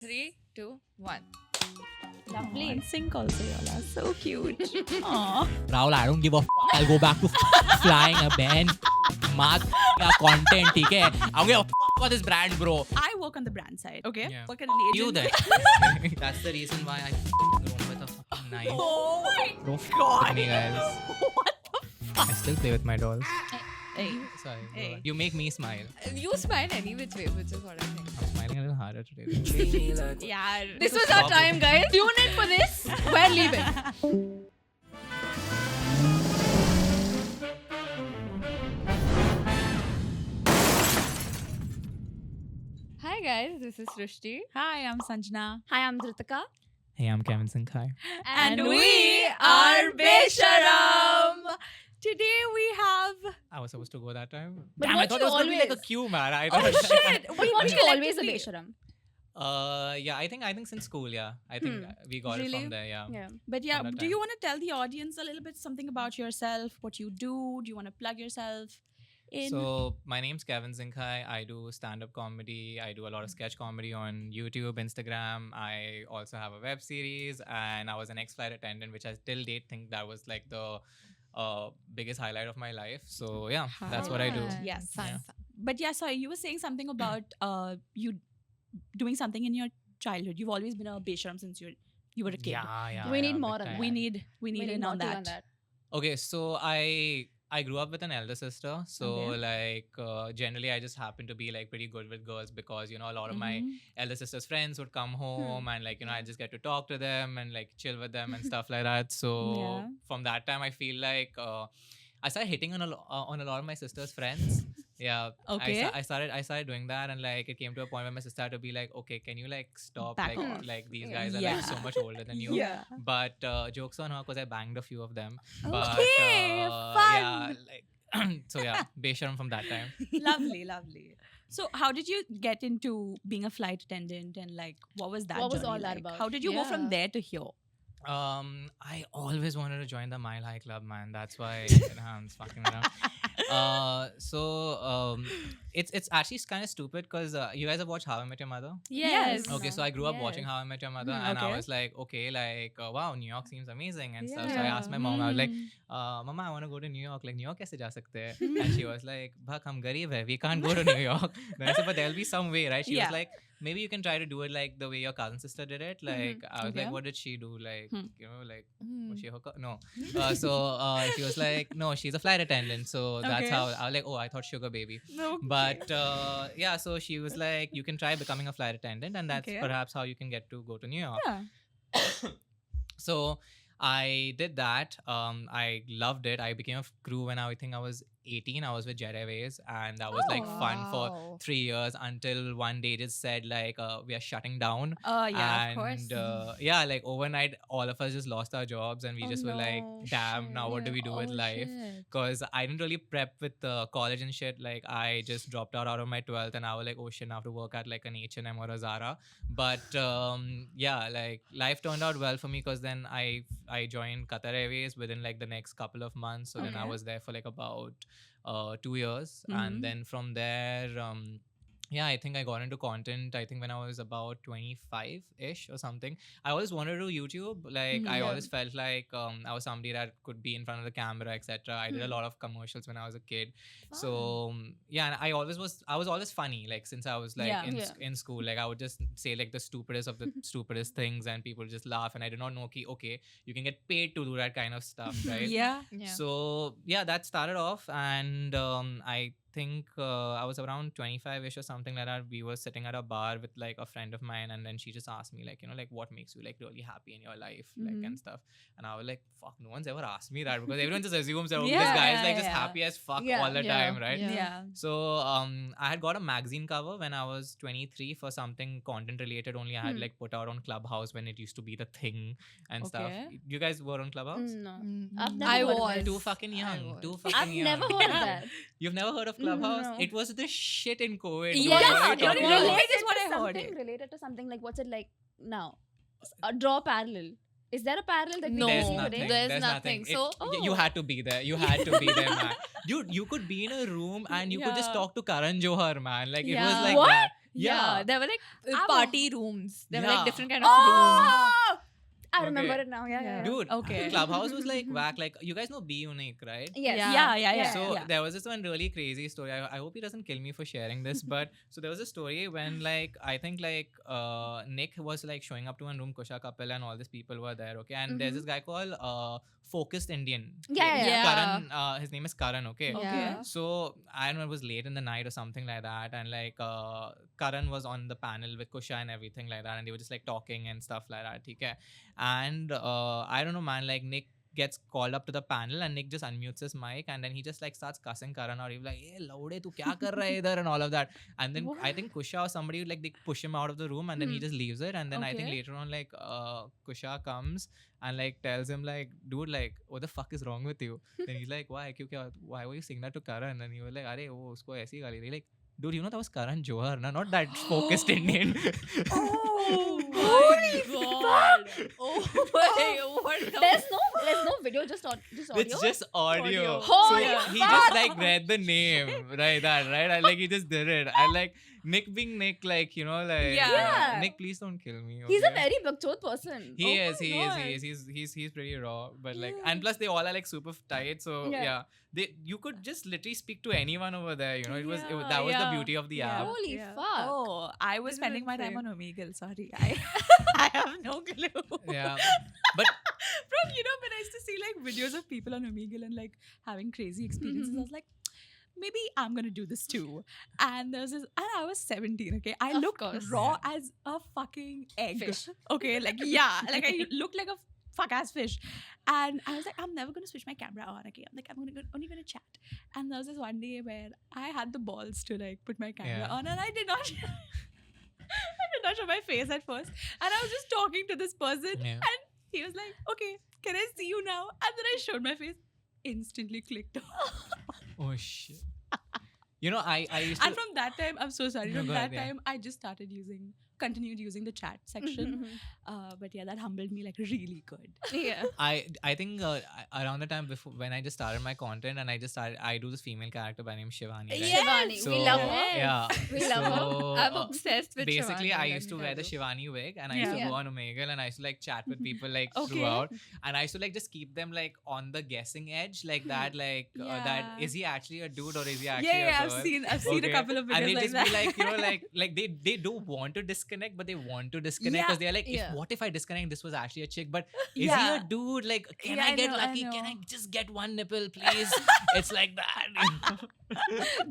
3, 2, 1. Lovely. And sync also, y'all are so cute. Aww. Rahul, I don't give a I'll go back to flying a bench. Mark content, okay? I don't give a about this brand, bro. I work on the brand side, okay? Yeah. Work at an You agency. then. That's the reason why I grown with a fucking knife. Oh my Don't god. with me, guys. What the I still play with my dolls. Hey. Sorry. go Hey. on. You make me smile. You smile any which way, which is what I think. I'm smiling a little harder today. Yeah. This was our time, guys. Tune in for this. We're leaving. Hi guys, this is Srishti. Hi, I'm Sanjana. Hi, I'm Dhritika. Hey, I'm Kevin Zingkhai. And we are Baesharam. Today we have... I was supposed to go that time. But Damn, I weren't thought you it was going to be like a always? queue, man. I Oh thought shit! We want you always a collectively- Baesharam. Yeah, I think since school, yeah. I think we got it Really? from there, yeah. Yeah. But yeah, From that do time. you want to tell the audience a little bit something about yourself, what you do? Do you want to plug yourself in? So my name's Kevin Zingkhai. I do stand-up comedy. I do a lot of sketch comedy on YouTube, Instagram. I also have a web series, and I was an ex-flight attendant, which I till date think that was like the biggest highlight of my life. So yeah, that's what I do. Hi. Yes. Fun, Yeah. fun. But yeah, sorry, you were saying something about you doing something in your childhood. You've always been a Baesharam since you were a kid. Yeah. We need big more on time. that. We need in on more tea that. Okay, so I grew up with an elder sister. So Okay. like generally I just happen to be like pretty good with girls because a lot of my Mhm. elder sister's friends would come home and like I just get to talk to them and like chill with them and stuff like that. So Yeah. from that time I feel like I started hitting on a lot of my sister's friends. Yeah. Okay. I started doing that, and like it came to a point where my sister had to be like, okay, can you like stop? Back like off. like these Yeah. guys are like so much older than you. Yeah. But jokes on her because I banged a few of them. But, Okay, Yeah, fun. like so yeah, Baesharam from that time. Lovely, lovely. So how did you get into being a flight attendant and like what was that What was journey all that like? about? How did you go from Yeah. there to here? I always wanted to join the Mile High Club, man. That's why I'm just fucking around. It's actually kind of stupid because you guys have watched How I Met Your Mother. Yes. Okay, so I grew up watching Yes. How I Met Your Mother, Hmm, and I okay. was like, okay, like wow, New York seems amazing and stuff. So I asked my mom, I was like, Mama, I want to go to New York. Like, New York kaise ja sakte hai? And she was like, Bhak, hum gareeb hai. We can't go to New York. Then I said, but there'll be some way, right? She Yeah. was like, maybe you can try to do it like the way your cousin sister did it. Like, I was Okay. like, what did she do? Like, Hmm. like, was she a hooker? No. So she was like, no, she's a flight attendant. So that's Okay. how I was like, oh, I thought sugar baby. No. But yeah, so she was like, you can try becoming a flight attendant, and that's Okay. perhaps how you can get to go to New York. Yeah. So I did that. I loved it. I became a crew when I think I was 18. I was with Jet Airways, and that was like fun for Wow. 3 years until one day just said like we are shutting down. Yeah, And of course. yeah, like overnight, all of us just lost our jobs, and we Oh just were like, no, damn, now what do we do with life? Because I didn't really prep with college and shit. Like I just dropped out of my 12th, and I was like, oh shit, I have to work at like an H&M or a Zara. But yeah, like life turned out well for me because then I joined Qatar Airways within like the next couple of months. So then I Okay. was there for like about 2 years, Mhm. and then from there. Yeah, I think I got into content. I think when I was about 25-ish or something. I always wanted to do YouTube. Like I Yeah. always felt like I was somebody that could be in front of the camera, etc. I did a lot of commercials when I was a kid. So yeah, and I was always funny. Like since I was like Yeah. in school, like I would just say like the stupidest of the stupidest things, and people would just laugh. And I did not know, okay, you can get paid to do that kind of stuff, right? Yeah. Yeah. So yeah, that started off, and I think I was around 25-ish or something like that. We were sitting at a bar with like a friend of mine, and then she just asked me like, like what makes you like really happy in your life, like and stuff. And I was like, fuck, no one's ever asked me that because everyone just assumes that oh, Yeah, this guy is yeah, like just yeah. happy as fuck Yeah, all the yeah, time, right? yeah. Yeah. So I had got a magazine cover when I was 23 for something content related only. I had like put out on Clubhouse when it used to be the thing and stuff. Okay. You guys were on Clubhouse? No. Mm. I've never I heard of was. it. Too fucking young. was. Too fucking I've young. never heard of that. You've never heard of Clubhouse? No. It was the shit in COVID. dude. Yeah, What are you it talking was. about? Related is what I to heard something, it. related to something like what's it like now? Draw parallel. Is there a parallel that we No, can There's see nothing. today? There's nothing. It- So- you had to be there. You had to be there, man. Dude, you could be in a room and you could just Yeah. talk to Karan Johar, man. Like it was Yeah. like What? that. Yeah, there were like I'm a- party rooms. There were like Yeah. different kind of rooms. Oh! I Okay. remember it now. Yeah. Dude, Okay. Clubhouse was like whack. Like, you guys know Be Unique, right? Yes. Yeah. So yeah. there was this one really crazy story. I hope he doesn't kill me for sharing this, but so there was a story when like I think like Nick was like showing up to one room, Kusha couple and all these people were there. Okay, and there's this guy called Focused Indian. Yeah. Karan, his name is Karan. Okay. Okay. So I don't know, it was late in the night or something like that, and like Karan was on the panel with Kusha and everything like that, and they were just like talking and stuff like that. Okay, and I don't know, man. Like Nick gets called up to the panel, and Nick just unmutes his mic, and then he just like starts cussing Karan out. He's like, "Hey, laude, tu kya kar raha hai idhar?" and all of that. And then I think Kusha or somebody like they push him out of the room, and then he just leaves it. And then I think Okay. later on like Kusha comes and like tells him like, "Dude, like what the fuck is wrong with you?" Then he's like, "Why? Why were you saying that to Karan?" And then he was like, "Arey, wo usko aisi gali rahi." Like, dude, you know that was Karan Johar, not that Focused Indian. Holy God! Oh my! What the? There's no video, just audio. It's just audio. Holy So he just like read the name, right? And like he just did it. And like Nick being Nick, like like Yeah. Nick, please don't kill me. He's a okay? very bakchot person. He Oh is. my He God. is. He's pretty raw, but like, and plus they all are like super tight. So Yeah. yeah, you could just literally speak to anyone over there. You know, that was the Yeah. beauty of the Yeah. app. Holy Yeah. fuck. Oh, I was This is spending my time insane. on Omegle. Sorry, I have no clue. Yeah, but From when I used to see like videos of people on Omegle and like having crazy experiences, I was like, maybe I'm gonna do this too. And there was this, and I was 17. Okay, I Of looked course. raw as a fucking egg. Fish. Okay, like yeah, like I looked like a fuck ass fish. And I was like, I'm never gonna switch my camera on. Okay, I'm like, only gonna chat. And there was this one day where I had the balls to like put my camera Yeah. on, and I did not. I did not show my face at first, and I was just talking to this person, Yeah. and he was like, "Okay, can I see you now?" And then I showed my face, instantly clicked off. oh shit. You know, I used to. And from that time, I'm so sorry. No, From go that ahead, yeah. time, I just continued using the chat section. But yeah, that humbled me like really good. Yeah. I think around the time before when I just started my content and I do this female character by name Shivani. Right? Shivani. So, we love her. Yeah. We love her. So, I'm obsessed with basically, Shivani, I let used to me wear tell the you. Shivani wig, and I used to Yeah. go on Omegle, and I used to like chat with people like Okay. throughout, and I used to like just keep them like on the guessing edge, like that, like that Yeah. is he actually a dude or is he actually Yeah, a I've girl? seen a Okay. couple of videos And they like just that. be like, like they do want to disconnect, but they want to disconnect because they're like, Yeah. what if I disconnect? This was actually a chick, but is he Yeah. a dude? Like, can Yeah, I I get know, I lucky? Can I know. just get one nipple, please? It's like that.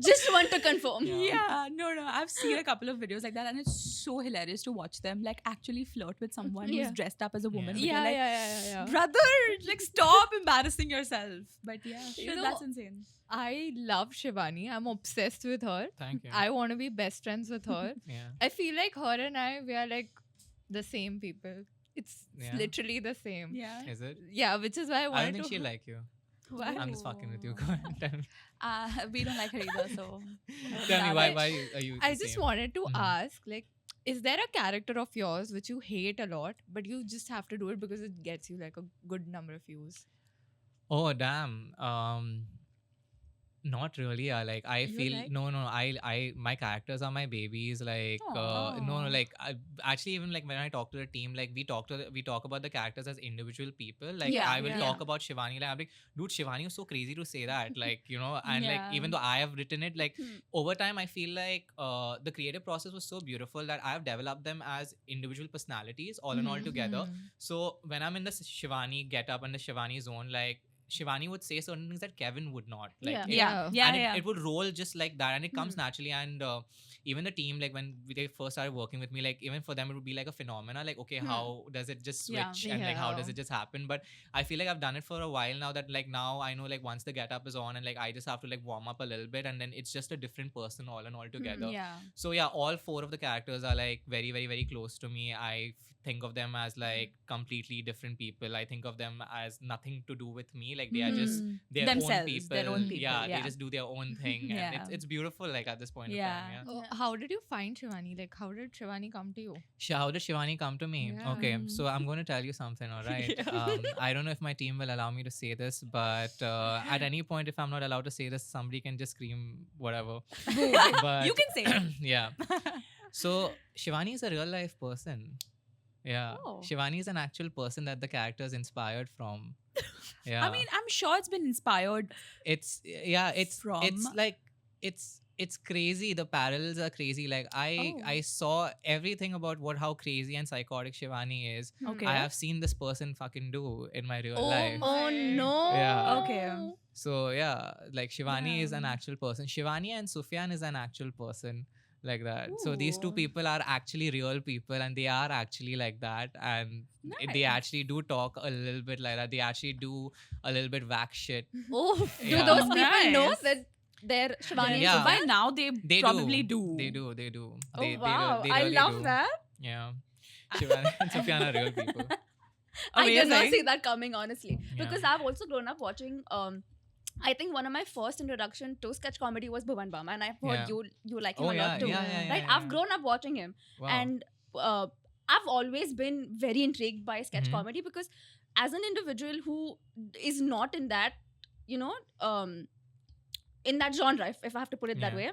Just want to confirm. Yeah, no, I've seen a couple of videos like that, and it's so hilarious to watch them like actually flirt with someone Yeah. who's dressed up as a woman. Yeah. But you're like, Yeah. brother, like stop embarrassing yourself. But yeah, You shit, know- that's insane. I love Shivani. I'm obsessed with her. Thank you. I want to be best friends with her. Yeah. I feel like her and I, we are like the same people. It's Yeah. literally the same. Yeah. Is it? Yeah, which is why I I wanted don't think to. she'll like you. Why? I'm just fucking with you. Go ahead. Tell me. We don't like her either, so. Tell me Yeah, why but- are you? I the just same? wanted to Mhm. ask, like, is there a character of yours which you hate a lot, but you just have to do it because it gets you like a good number of views? Oh damn. Not really. Yeah, like I You feel like- no. My characters are my babies. Like no. Aw. Like actually, even like when I talk to the team, like we talk about the characters as individual people. Like Yeah, I will yeah. talk about Shivani. Like I'm like, dude, Shivani is so crazy to say that. Like and like Yeah. even though I have written it, like Hmm. over time, I feel like the creative process was so beautiful that I have developed them as individual personalities, all in all together. Mhm. So when I'm in the Shivani get up and the Shivani zone, like Shivani would say certain things that Kevin would not. Like Yeah. it- Yeah. and it would roll just like that, and it comes Hmm. naturally. And even the team, like when they first started working with me, like even for them it would be like a phenomena, like okay, how does it just Yeah. switch and like how does Yeah. it just happen? But I feel like I've done it for a while now, that like now I know like once the get up is on and like I just have to like warm up a little bit, and then it's just a different person all in all together. Yeah. So yeah, all four of the characters are like very, very, very close to me. I think of them as like completely different people. I think of them as nothing to do with me. Like they are just their Themselves, own people. their own people, Yeah, yeah. they just do their own thing, and Yeah. it's beautiful. Like at this point Yeah. of time. Yeah. Oh, how did you find Shivani? Like, how did Shivani come to you? How did Shivani come to me? Yeah. Okay, so I'm going to tell you something. All right. I don't know if my team will allow me to say this, but at any point, if I'm not allowed to say this, somebody can just scream whatever. But You can say it. yeah. So Shivani is a real life person. Yeah. Oh. Shivani is an actual person that the character is inspired from. Yeah. I mean, I'm sure it's been inspired. it's it's From- like it's crazy. The parallels are crazy. Like I saw everything about how crazy and psychotic Shivani is. Okay. I have seen this person fucking do in my real Oh life. Oh no. Yeah. Okay. So yeah, like Shivani is an Yeah. actual person. Shivani and Sufiyan is an actual person, like that. So these two Ooh. people are actually real people, and they are actually like that, and they Nice. actually do talk a little bit like that. They actually do a little bit whack shit. Oh, do Yeah. those people know Nice. that they're Shivani Yeah. and By Sufiyan? now, they, They probably do. do. They do. They do. Oh They wow, they I really love do. that. Yeah. Shivani and Sufiyan are real people. I did not Amazing. see that coming, honestly, Yeah. because I've also grown up watching. I think one of my first introduction to sketch comedy was Bhuvan Bama, and I've heard Yeah. you like him Oh a yeah, lot too. yeah. Right? I've grown up watching him, Wow. and I've always been very intrigued by sketch Mhm. comedy because, as an individual who is not in that, in that genre, if I have to put it that Yeah. way,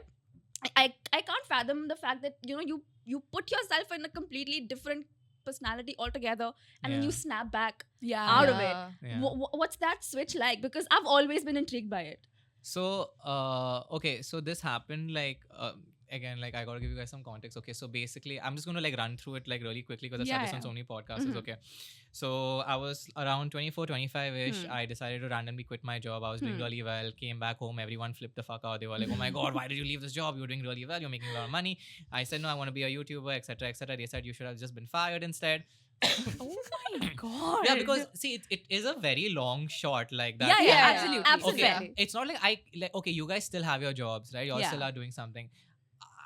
I can't fathom the fact that you put yourself in a completely different personality altogether, and then Yeah. you snap back Yeah. out of it. Yeah. What's that switch like? Because I've always been intrigued by it. So, okay, so this happened like, again, like I gotta give you guys some context. Okay, so basically, I'm just gonna like run through it like really quickly because I've said Yeah, this on yeah. so many podcasts. Mhm. Okay, so I was around 24, 25-ish. Hmm. I decided to randomly quit my job. I was doing Hmm. really well. Came back home, everyone flipped the fuck out. They were like, "Oh my god, why did you leave this job? You're doing really well. You're making a lot of money." I said, "No, I want to be a YouTuber, etc., etc." They said, "You should have just been fired instead." Oh my god. Yeah, because see, it is a very long shot like that. Yeah, Yeah, yeah, absolutely. absolutely. Absolutely. Okay, it's not like okay, you guys still have your jobs, right? Y'all still Yeah. are doing something,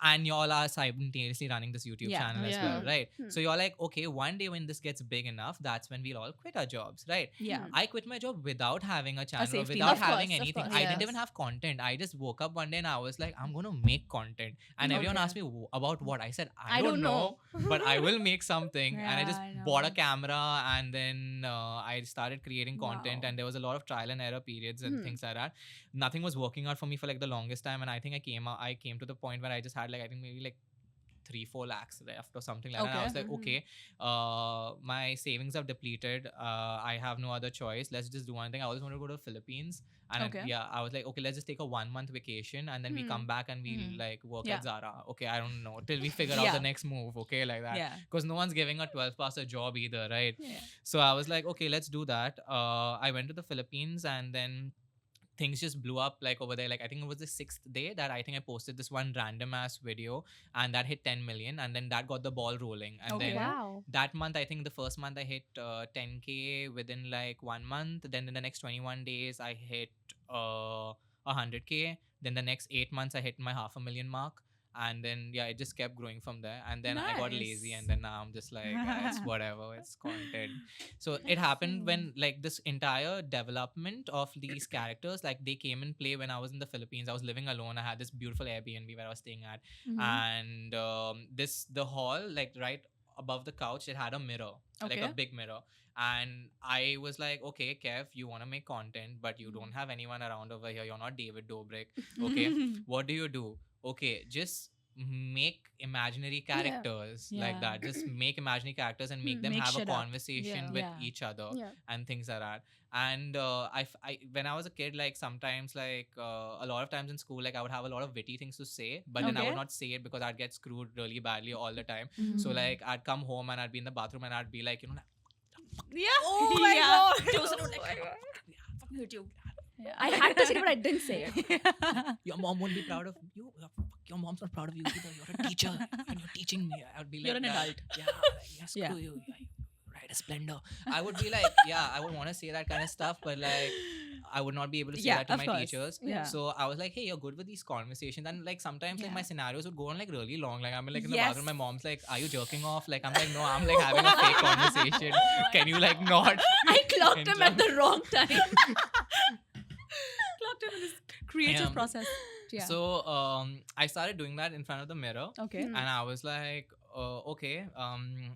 and y'all are simultaneously running this YouTube Yeah. channel as Yeah. well, right? Hmm. So you're like, okay, one day when this gets big enough, that's when we'll all quit our jobs, right? Yeah. I quit my job without having a channel or safety without net. Of having course, of anything. course. I didn't Yes. even have content. I just woke up one day and I was like, I'm gonna make content. And everyone Okay. asked me about what. I said, I I don't don't know, but I will make something. And I Yeah, just I bought a know. camera, and then I started creating content, Wow. and there was a lot of trial and error periods and Hmm. things like that. Nothing was working out for me for like the longest time, and I think I came to the point where I just had like, I think maybe like 3-4 lakhs left or something like that. And I Okay. was like, Mhm. okay, my savings have depleted. I have no other choice. Let's just do one thing. I always wanted to go to the Philippines, and Okay. I was like, okay, let's just take a 1-month vacation, and then we come back and we like work Yeah. at Zara. Okay, I don't know till we figure out Yeah. the next move. Okay, like that. Yeah. Because no one's giving a 12-passer job either, right? Yeah. So I was like, okay, let's do that. I went to the Philippines, and then things just blew up like over there. Like I think it was the 6th day that I think I posted this one random ass video, and that hit 10 million, and then that got the ball rolling. And Okay. then Wow. that month, I think the first month I hit 10K within like 1 month. Then in the next 21 days, I hit 100K. Then the next 8 months, I hit my 500,000 mark. And then it just kept growing from there. And then I got lazy, Nice. and then now I'm just like, it's whatever, it's content. So it happened when like this entire development of these characters, like they came in play when I was in the Philippines. I was living alone. I had this beautiful Airbnb where I was staying at, and the hall, like right above the couch, it had a mirror, like a Okay. big mirror. And I was like, okay, Kev, you want to make content, but you don't have anyone around over here. You're not David Dobrik. Okay, what do? Okay, just make imaginary characters like Yeah. that. Just make imaginary characters and make them Make have a shit up. conversation Yeah. with Yeah. each other Yeah. and things like that. And when I was a kid, like sometimes like a lot of times in school, like I would have a lot of witty things to say, but then I would Okay. not say it because I'd get screwed really badly all the time. Mm-hmm. So like I'd come home and I'd be in the bathroom and I'd be like, Yeah. Oh my Yeah. god. Close it Oh out, like, my God. fucking hurt you. I had to say it, but I didn't say it. your mom won't be proud of you. Your mom's not proud of you either. You're a teacher and you're teaching me. I would be like, You're an that. adult. Yeah, yeah, screw Yeah. you. Yeah, you ride a Splendor. I would be like, I would want to say that kind of stuff, but like, I would not be able to say Yeah, that to of my course. teachers. Yeah. So I was like, hey, you're good with these conversations. And like sometimes like my Yeah. scenarios would go on like really long. Like I'm like in the Yes. bathroom, my mom's like, are you jerking off? Like I'm like, no, I'm like having a fake conversation. Can you like not? I clocked him at the wrong time. Clocked him in his creative Yeah. process. Yeah. So I started doing that in front of the mirror. okay. Hmm. And I was like, okay,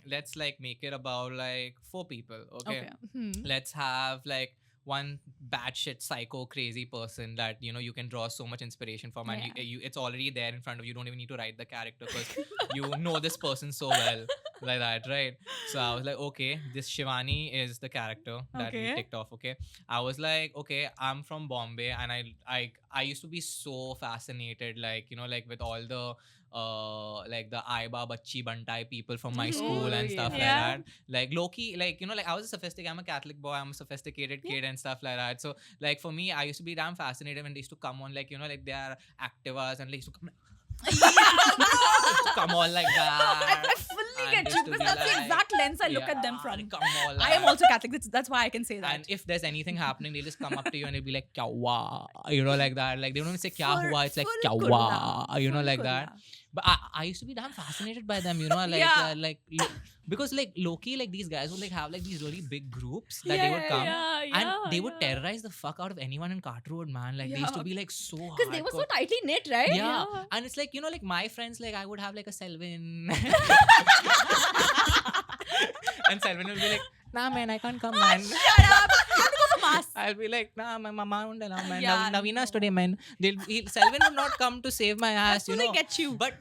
let's like make it about like 4 people. Okay. Okay. Hmm. Let's have like one batshit psycho crazy person that you can draw so much inspiration from, and it's already there in front of you. You don't even need to write the character because you know this person so well, like that, right? So I was like, okay, this Shivani is the character that we ticked off. Okay, I was like, okay, I'm from Bombay, and I used to be so fascinated, like like with all the like the Aiba Bachi Bantai people from my school and stuff like that. Like Loki, like like I was a sophisticated, I'm a Catholic boy, I'm a sophisticated kid and stuff like that. So like for me, I used to be damn fascinated when they used to come on, like like they are activas and they used to come come on like that. I fully get you because that's the exact lens I look at them from. Come on, I am also Catholic. That's why I can say that. And if there's anything happening, they'll just come up to you and they'll be like, "Kya hua?" Like that. Like they don't even say "Kya hua?" It's like "Kya hua?" Like that. But I used to be damn fascinated by them, like because like Loki, like these guys would like have like these really big groups that they would come and they would terrorize the fuck out of anyone in Cart Road, man. Like they used to be like so hardcore. Because they were so tightly knit, right? Yeah. And it's like, like my friends, like I would have like a Selvin. And Selvin will be like, nah man, I can't come, man. Shut up! I'll be like, nah, my mama won't allow, man. Naveena's today, man. Selvin will not come to save my ass, I get you. But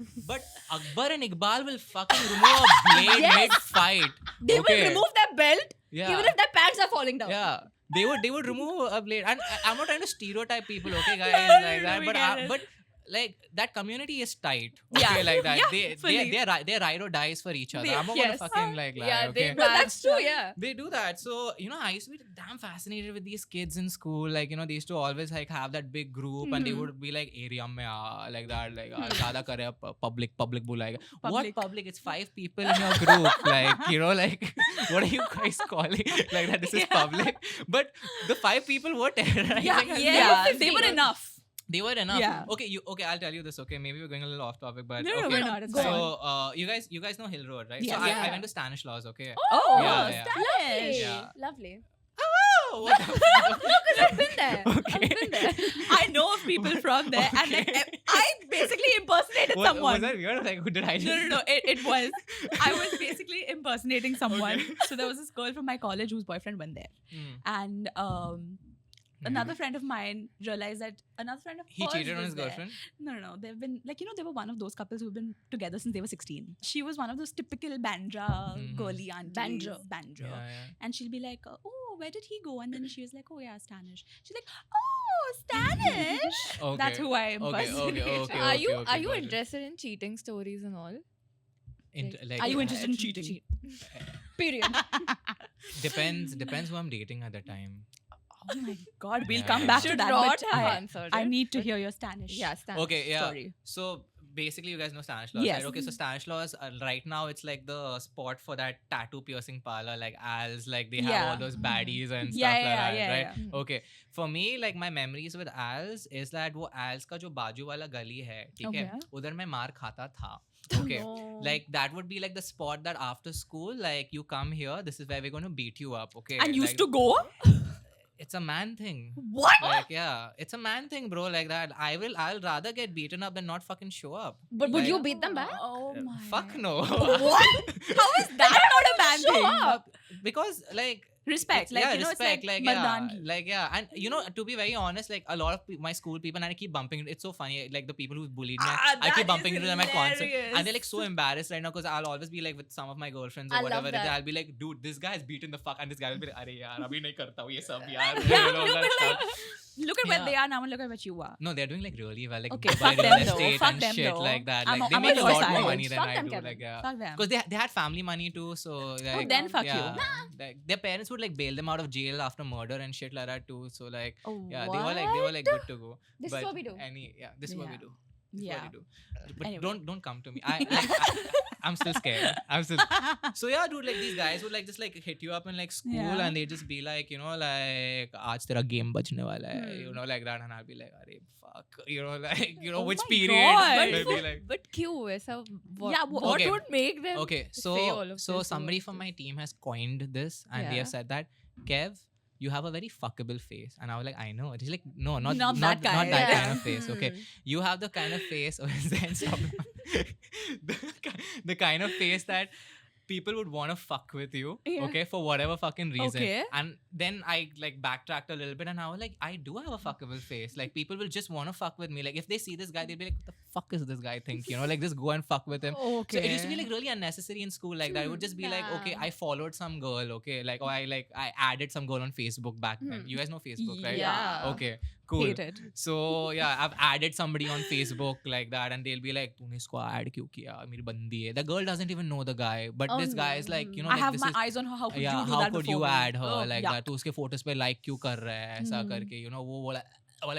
Akbar and Iqbal will fucking remove a blade mid-fight. They will remove their belt, Yeah. even if their pants are falling down. Yeah. They would remove a blade. And I'm not trying to stereotype people, okay, guys, like that. But like that community is tight, okay, like that. They're ride or dies for each other. I'm not gonna fucking like lie, okay. No, that's true. Yeah, they do that. So I used to be damn fascinated with these kids in school. Like they used to always like have that big group, and they would be like area mein like that, like zyada kare public bulayega. What public? It's 5 people in your group. Like like what are you guys calling like that? This is public. But the 5 people were terrorizing. They were enough. They were enough. Yeah. Okay, I'll tell you this. Okay, maybe we're going a little off topic, but No, okay. we're not. It's So, you guys know Hill Road, right? Yeah. So I went to Stanislaus. Okay. Oh, Yeah. lovely, Yeah. lovely. Oh, what the fuck? Because I've been there. Okay. I've been there. I know of people from there, and like, I basically impersonated someone. Was that weird? Like, who did I just... No. It was. I was basically impersonating someone. So there was this girl from my college whose boyfriend went there, and another friend of mine realized that another friend of He hers cheated on was his there. girlfriend? No. They've been like, they were one of those couples who've been together since they were 16. She was one of those typical Bandra girly aunties. Bandra. Yeah. And she'll be like, oh, where did he go? And then she was like, oh yeah, Stanish. She's like, oh, Stanish. Okay. That's who I impersonated. Okay. Are you got it. interested in cheating stories and all? Are you interested in cheating? Period. Depends who I'm dating at the time. Oh my God, we'll Yeah, come yeah. back Should to that. not But have I answered I it, need to but- hear your Stanish. Yeah, Okay, yeah. story. So basically, you guys know Stanislaus, Yes. right? Okay, so Stanislaus, right now it's like the spot for that tattoo piercing parlor, like Al's, like they have Yeah. all those baddies and stuff Yeah, like yeah, that, yeah, right? yeah. Okay, for me, like my memories with Al's is that वो Al's का जो बाजू वाला गली है, ठीक है? Okay. उधर मैं मार खाता था. Okay, No. like that would be like the spot that after school, like you come here, this is where we're going to beat you up. Okay, And used like, to go? it's a man thing. What? Like yeah, it's a man thing, bro. Like that, I'll rather get beaten up than not fucking show up. But would Like- you beat them back? Oh my. Fuck no. What? How is that not a bad Show thing? up. Because like Respect. Like, yeah, it's respect. like Like Mardangi. yeah, like yeah, and to be very honest, like a lot of my school people, and I keep bumping it. It's so funny. Like the people who bullied me, I that keep bumping is into them at concert, hilarious. and they're like so embarrassed right now because I'll always be like with some of my girlfriends or I love whatever. that. I'll be like, dude, this guy's beaten the fuck, and this guy will be like, अरे यार, अभी नहीं करता हूँ ये सब यार. Yeah, You know, no, that but stuff. like, look at where Yeah. they are now and look at what you are. No, they're doing like really well. Like Okay, Dubai fuck real them though, estate fuck and them shit though. like that. I'm Like on they make a your lot side. more money than Fuck I them, do. Kevin. Like yeah. Fuck them. Because they had family money too, so like then fuck you. yeah, like, their parents would like bail them out of jail after murder and shit like that too. So like Oh, yeah, they were like good to go. This is But what we do. This is what we Yeah. do. This is Yeah. what we do. But Anyway. don't come to me. I'm still scared. So yeah, dude, like these guys would like just like hit you up in like school Yeah. and they just be like, like आज तेरा game बजने वाला है, like that, and I'll be like, अरे fuck, like Oh which my period? God. And they'll be like, But क्यों ऐसा? Yeah, What okay. would make them? okay, say all of so this somebody over from this? my team has coined this and they Yeah. have said that, Kev, you have a very fuckable face. And I was like, I know. He's like, no, not Not that guy. Not that Yeah. kind of face. Okay, you have the kind of face. The kind of face that people would want to fuck with you, Yeah. okay, for whatever fucking reason. Okay. And then I like backtracked a little bit, and I was like, I do have a fuckable face. Like people will just want to fuck with me. Like if they see this guy, they'll be like, what the fuck is this guy think? You know, like just go and fuck with him. Okay. So it used to be like really unnecessary in school. Like that. It would just be like, okay, I followed some girl, okay, like or I added some girl on Facebook back then. You guys know Facebook, right? Yeah. Okay. Cool. Hate it. So yeah, I've added somebody on Facebook like that, and they'll be like, "तूने इसको add क्यों किया? मेरी बंदी है." The girl doesn't even know the guy, but Oh, this guy is like, you know, I like, have this my is, eyes on her. How could yeah, you do how that could before you me? add her Oh, like yuck. that? तू उसके photos पे like क्यों कर रहा है ऐसा करके, you know, वो वाला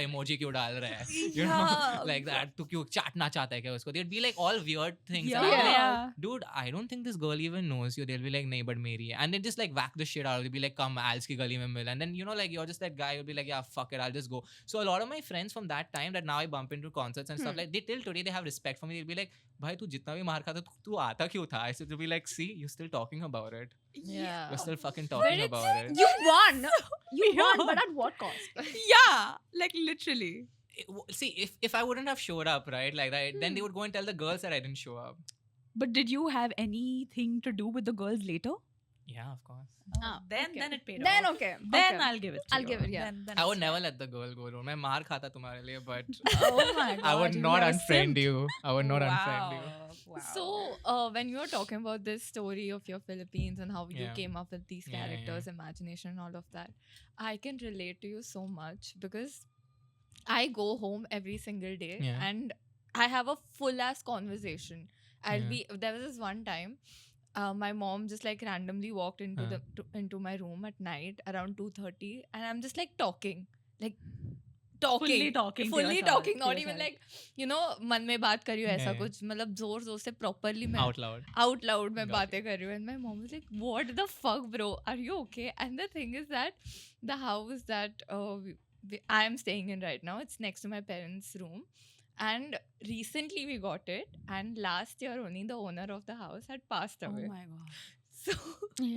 emoji क्यों डाल रहा है, you know, like that. तू क्यों चाटना चाहता है क्या उसको? They'd be like all weird things. Yeah. And I'd be like, Yeah. dude, I don't think this girl even knows you. They'll be like, नहीं, but मेरी है. And they just like whack the shit out. They'll be like, come, Al's की गली में मिल. And then, you know, like you're just that guy. You'll be like, yeah, fuck it, I'll just go. So a lot of my friends from that time that now I bump into concerts and stuff, like they till today they have respect for me. They'll be like, भाई तू जितना भी मार खाता तू आता क्यों था? I said to be like, see, you're still talking about it. Yeah. You're still fucking talking about it. You won. You Yeah. won, but at what cost? Yeah, like literally. See, if I wouldn't have showed up, right, like that, then they would go and tell the girls that I didn't show up. But did you have anything to do with the girls later? Yeah, of course. Then it paid Then off. okay. Then okay. I'll give it to I'll you. give it, yeah. Then I would it's never fine. let the girl go alone. मैं मार खाता तुम्हारे लिए, but Oh my god. I would you not are a unfriend simp. you. I would not unfriend you. Wow. So, when you were talking about this story of your Philippines and how you Yeah. came up with these Yeah, yeah, characters, imagination, and all of that, I can relate to you so much because I go home every single day Yeah. and I have a full ass conversation. Yeah. There was this one time. My mom just like randomly walked into into my room at night around 2:30, and I'm just like talking. Fully talking to yourself, talking, to not even yourself. like, you know, मन में बात कर रही हूँ ऐसा Yeah. कुछ, मतलब जोर जोर से properly मैं Out loud. out loud मैं Got बातें कर रही हूँ, and my mom was like, what the fuck bro, are you okay? And the thing is that the house that I am staying in right now, it's next to my parents' room, and recently we got it, and last year only the owner of the house had passed Oh away. my god. So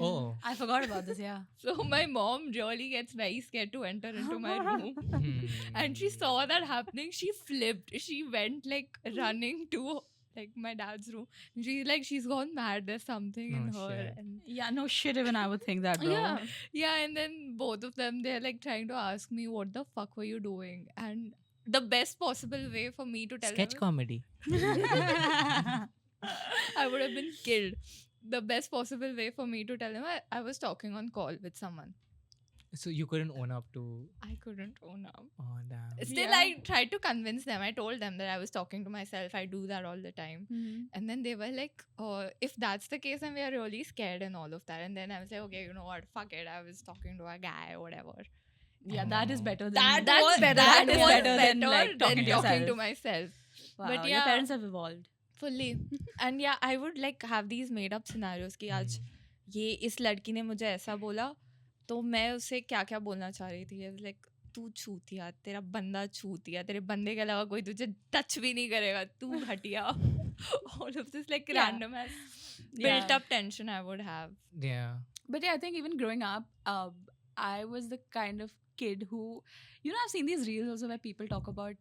Oh. I forgot about this, yeah. so my mom really gets very scared to enter into my room. Hmm. And she saw that happening. She flipped. She went like running to like my dad's room. She's gone mad. There's something in Oh, her. shit. And Yeah, no shit, even I would think that, bro. Yeah. yeah, and then both of them, they're like trying to ask me, what the fuck were you doing? And the best possible way for me to tell Sketch them, comedy. I would have been killed. The best possible way for me to tell them, I was talking on call with someone. So you couldn't own up to. I couldn't own up. Oh damn. Still, Yeah. I tried to convince them. I told them that I was talking to myself. I do that all the time. Mhm. And then they were like, oh, if that's the case, then we are really scared and all of that. And then I was like, okay, you know what? Fuck it. I was talking to a guy or whatever. Yeah, that is better than That's better. That That is was better than like talking to talking yourself. to myself. Wow, But your yeah. parents have evolved. Fully. And yeah, I would like have these made up scenarios कि आज ये इस लड़की ने मुझे ऐसा बोला तो मैं उसे क्या क्या बोलना चाह रही थी. लाइक तू छूतिया, तेरा बंदा छूतिया, तेरे बंदे के अलावा कोई तुझे टच भी नहीं करेगा, तू Hatia. All of this like Yeah. random as built Yeah. up tension I would have. Yeah. But yeah, I think even growing up, I was the kind of kid who, you know, I've seen these reels also where people talk about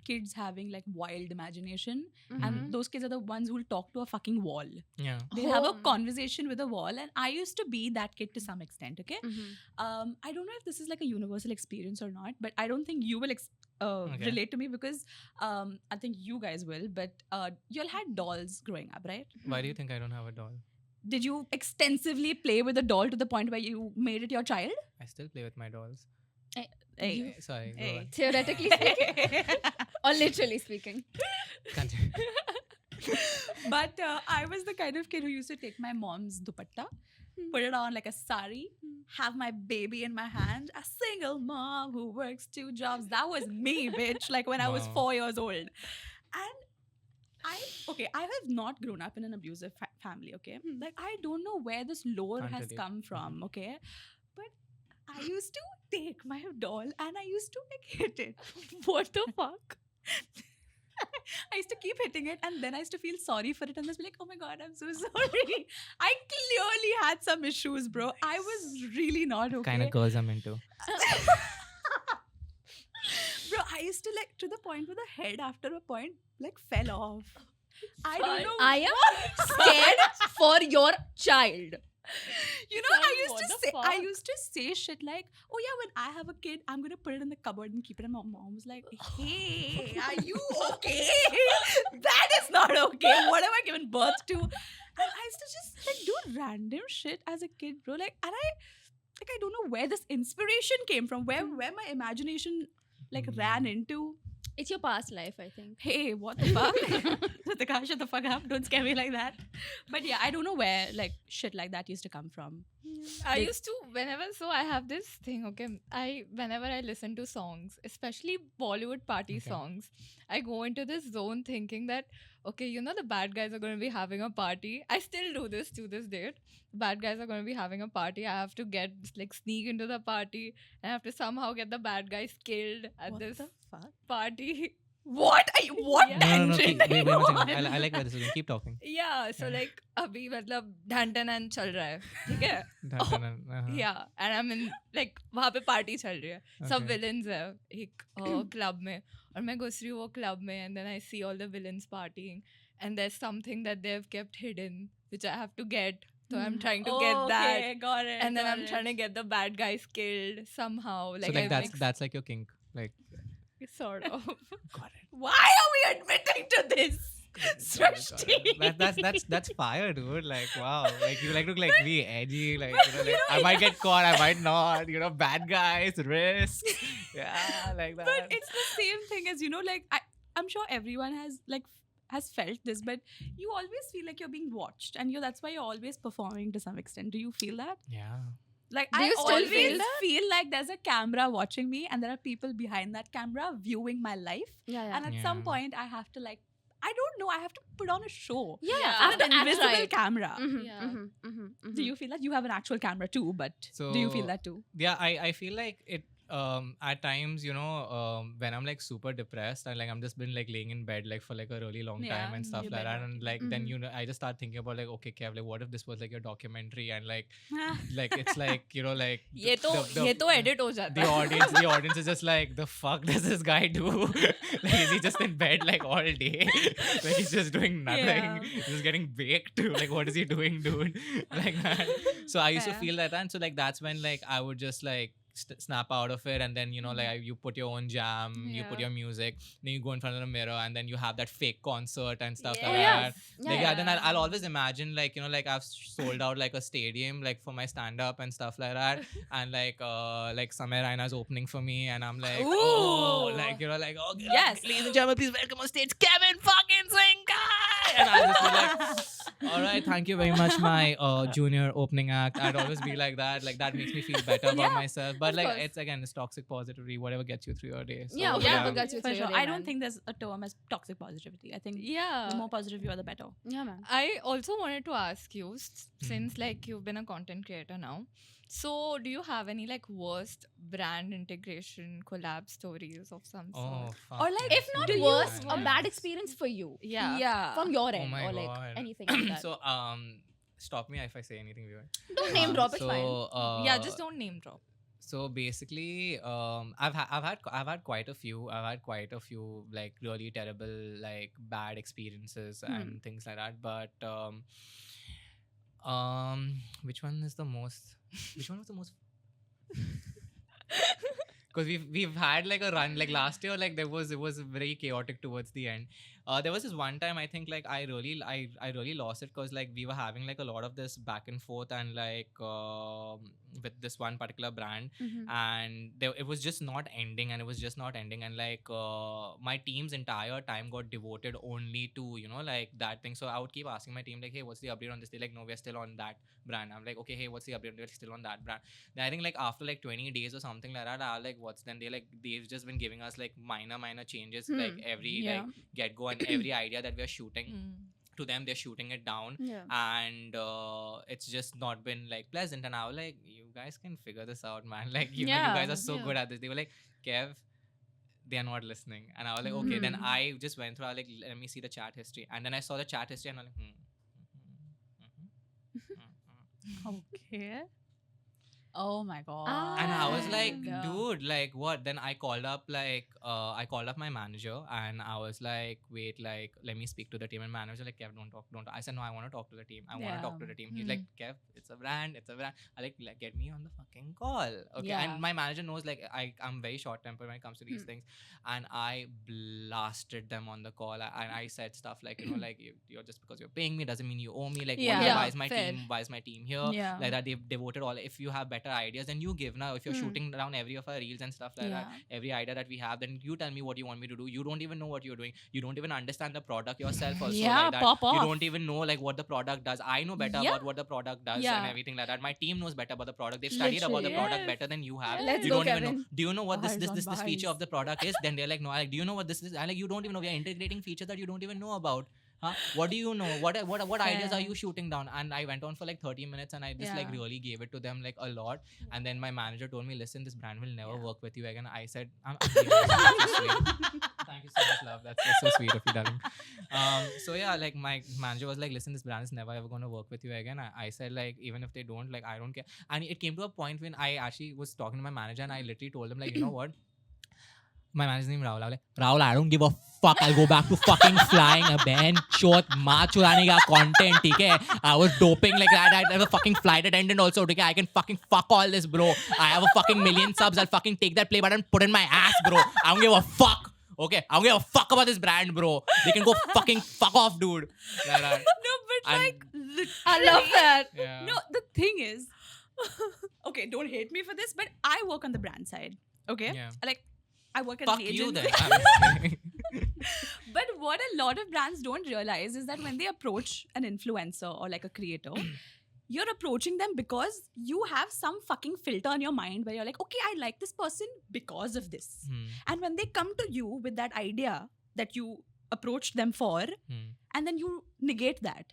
kids having like wild imagination, and those kids are the ones who'll talk to a fucking wall. Yeah. They have a Oh. conversation with a wall, and I used to be that kid to some extent. Okay, I don't know if this is like a universal experience or not, but I don't think you will Okay. relate to me because I think you guys will. But you all had dolls growing up, right? Why do you think I don't have a doll? Did you extensively play with the doll to the point where you made it your child? I still play with my dolls. Hey. Sorry. Go Hey. on. Theoretically speaking, or literally speaking. Continue. But I was the kind of kid who used to take my mom's dupatta, put it on like a sari, have my baby in my hand, a single mom who works 2 jobs. That was me, bitch, like when I was Wow. 4 years old. And I have not grown up in an abusive family, okay? Like, I don't know where this lore Can't has relate. come from, okay? But I used to take my doll and I used to like hit it. What the fuck? I used to keep hitting it, and then I used to feel sorry for it and just be like, oh my god, I'm so sorry. I clearly had some issues, bro. I was really not okay. Kind of girls I'm into. Bro, I used to like, to the point where the head after a point like fell off. I don't know. I am scared for your child. You know, I What the used to say shit like, oh yeah, when I have a kid, I'm gonna put it in the cupboard and keep it. And my mom was like, hey, are you okay? That is not okay. What have I given birth to? And I used to just like do random shit as a kid, bro. Like, and I don't know where this inspiration came from, where my imagination like ran into. It's your past life, I think. Hey, what the fuck? Ritika, shut the fuck up. Don't scare me like that. But yeah, I don't know where like shit like that used to come from. I used to I have this thing, okay. Whenever I listen to songs, especially Bollywood party songs, I go into this zone thinking that, okay, you know, the bad guys are going to be having a party. I still do this to this date. Bad guys are going to be having a party. I have to sneak into the party. I have to somehow get the bad guys killed at What this the fuck? party. What? What Yeah. No, tangent? wait 1 are you second. on? I like where this is going. Keep talking. Yeah, so Yeah. like अभी मतलब ढंटन चल रहा है, ठीक है? Uh-huh. Yeah, and I'm in like वहाँ पे party चल रही है, सब Okay. villains है एक क्लब में, और मैं घुस रही हूँ वो क्लब में, and then I see all the villains partying, and there's something that they've kept hidden which I have to get, so I'm trying to get that, Okay, got it. and then got I'm it. trying to get the bad guys killed somehow. Like, So like I that's like your kink. Like sort of. got it. Why are we admitting to this? Srishti. That's fire, dude. Like wow, like you like to like be edgy, like you know, like I might get caught, I might not. You know, bad guys, risk. Yeah, like that. But it's the same thing as, you know, like I'm sure everyone has felt this, but you always feel like you're being watched, and that's why you're always performing to some extent. Do you feel that? Yeah. Like Do I you still always feel feel like there's a camera watching me, and there are people behind that camera viewing my life. Yeah, And at some Yeah. point, I have to like, I don't know, I have to put on a show. Yeah, Yeah. I I have have to an act invisible right. camera. Mm-hmm. Do you feel that you have an actual camera too? But do you feel So- that too? Yeah, I feel like it at times, you know, when I'm like super depressed and like I'm just been like laying in bed like for like a really long time Yeah, and stuff you've like been that, and talking. like then Mhm. you know I just start thinking about like, okay, Kev, like what if this was like your documentary, and like it's like, you know, like ये तो edit हो जाता the है. the audience is just like, the fuck does this guy do? Like is he just in bed like all day? Like he's just doing nothing. Yeah. He's just getting baked. Like what is he doing, dude? Like that. So I used to Fair. feel that, and so like that's when like I would just like snap out of it, and then you know like you put your own jam, you put Yeah. your music, then you go in front of the mirror, and then you have that fake concert and stuff like Yes. that. Like, yeah, then I'll always imagine like, you know, like I've sold out like a stadium like for my stand up and stuff like that, and like Samir Raina's opening for me, and I'm like, oh, Ooh. like, you know, like, oh Yes. ladies and gentlemen, please welcome on stage Kevin fucking Zingkhai, and I'll just be like, all right, thank you very much, my junior opening act. I'd always be like that. Like that makes me feel better about myself. But of like course. it's toxic positivity, whatever gets you through your day. So, Yeah, whatever gets you For through your sure. day, I don't man. think there's a term as toxic positivity. I think Yeah. the more positive you are, the better. Yeah, man. I also wanted to ask you, since like you've been a content creator now, so do you have any like worst brand integration collab stories of some Oh, sort? fuck, Or, like, yes, If not Do you- worst, a Yeah. bad experience for you Yeah. from your end, my or like God. anything like that. So stop me if I say anything weird. Don't name drop, it's so, fine. Yeah, just don't name drop. So basically, I've had quite a few. I've had quite a few like really terrible like bad experiences and things like that. But which one is the most? Which one was the most? Because we've had like a run like last year, like it was very chaotic towards the end. There was this one time I think like I really lost it because like we were having like a lot of this back and forth and like with this one particular brand, and it was just not ending, and like my team's entire time got devoted only to, you know, like that thing. So I would keep asking my team like, hey, what's the update on this? They're like, no, we're still on that brand. I'm like, okay, hey, what's the update? They're still on that brand. Then I think like after like 20 days or something like that, I was like, what's then? They've just been giving us like minor changes like every Yeah. like get go, and every idea that we're shooting Mm. to them, they're shooting it down, Yeah. and it's just not been like pleasant. And I was like, you guys can figure this out, man. Like you know, you Yeah, guys are so yeah. good at this. They were like, Kev, they're not listening. And I was like, okay. Then I just went through, I was like, let me see the chat history, and then I saw the chat history, and I'm like, Okay. Oh my god. And I was like, Yeah. dude, like what? Then I called up I called up my manager and I was like, wait, like let me speak to the team. And manager like, Kev, don't talk. I said, no, I want to talk to the team. I want to talk to the team. He's like, Kev, it's a brand. I like get me on the fucking call. Okay. Yeah. And my manager knows like I'm very short tempered when it comes to these things. And I blasted them on the call. And I said stuff like, like you're just because you're paying me doesn't mean you owe me. Like why is my fair. team? Why is my team here? Yeah. Like that they've devoted all. If you have better ideas, then you give. Now if you're shooting down every of our reels and stuff like that, every idea that we have, then you tell me what you want me to do. You don't even know what you're doing. You don't even understand the product yourself also. Like that. Pop off. You don't even know like what the product does. I know better about what the product does and everything like that. My team knows better about the product. They've studied about the product better than you have. Let's You go, don't even Kevin. know. Do you know what this Bars. feature of the product is? Then they're like, no. Like, do you know what this is? I'm like, you don't even know. We are integrating features that you don't even know about. Huh? What do you know? What ideas are you shooting down? And I went on for like 30 minutes and I just like really gave it to them like a lot. And then my manager told me, listen, this brand will never work with you again. I said, I'm leaving. Thank you so much, love. That's so sweet of you, darling. So yeah, like my manager was like, listen, this brand is never ever going to work with you again. I said like, even if they don't, like I don't care. And it came to a point when I actually was talking to my manager and I literally told him like, you know what? My manager's name Rahul. I was like, Rahul, I don't give a fuck. I'll go back to fucking flying a bench, short, maa churane ka content, okay? I was doping like that. I have a fucking flight attendant also, okay? I can fucking fuck all this, bro. I have a fucking million subs. I'll fucking take that play button and put in my ass, bro. I don't give a fuck. Okay? I don't give a fuck about this brand, bro. They can go fucking fuck off, dude. Like that. No, but And- like, I love that. Yeah. no, the thing is, okay, don't hate me for this, but I work on the brand side. Okay, Yeah. like I work at Fuck an you agency. then. I'm just kidding. But what a lot of brands don't realize is that when they approach an influencer or like a creator, you're approaching them because you have some fucking filter in your mind where you're like, okay, I like this person because of this. And when they come to you with that idea that you approached them for, and then you negate that,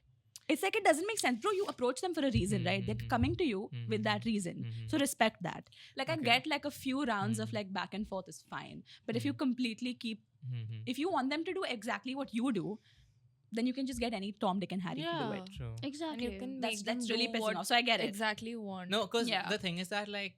it's like it doesn't make sense. Bro, you approach them for a reason, right? They're coming to you with that reason. So respect that. Like I get like a few rounds of like back and forth is fine. But if you completely keep, if you want them to do exactly what you do, then you can just get any Tom, Dick and Harry to do it. True. And Exactly. you can That's make them really do pissing what off. So I get it. exactly you want. No, because Yeah. the thing is that like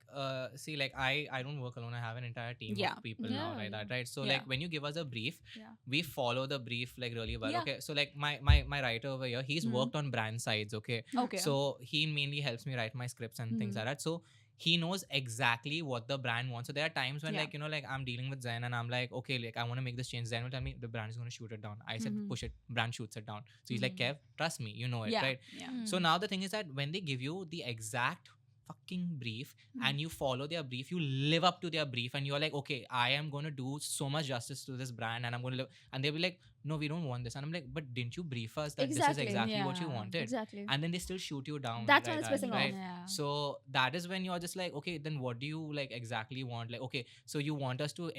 see like I don't work alone. I have an entire team of people now, Yeah. right? That right. So Yeah. like when you give us a brief, Yeah. we follow the brief like really well. Yeah. Okay. So like my writer over here, he's worked on brand sides. Okay. Okay. So he mainly helps me write my scripts and things like that. So he knows exactly what the brand wants. So there are times when like, like I'm dealing with Zen and I'm like, okay, like I want to make this change. Zen will tell me the brand is going to shoot it down. I said, push it. Brand shoots it down. So he's like, Kev, trust me, you know it, right? Yeah. So now the thing is that when they give you the exact fucking brief and you follow their brief, you live up to their brief and you're like, okay, I am going to do so much justice to this brand and I'm going to live. And they'll be like, no, we don't want this. And I'm like, but didn't you brief us that this is exactly what you wanted? Exactly. And then they still shoot you down. That's like when it's that, pissing right? off. Yeah. So that is when you're just like, okay, then what do you like exactly want? Like, okay, so you want us to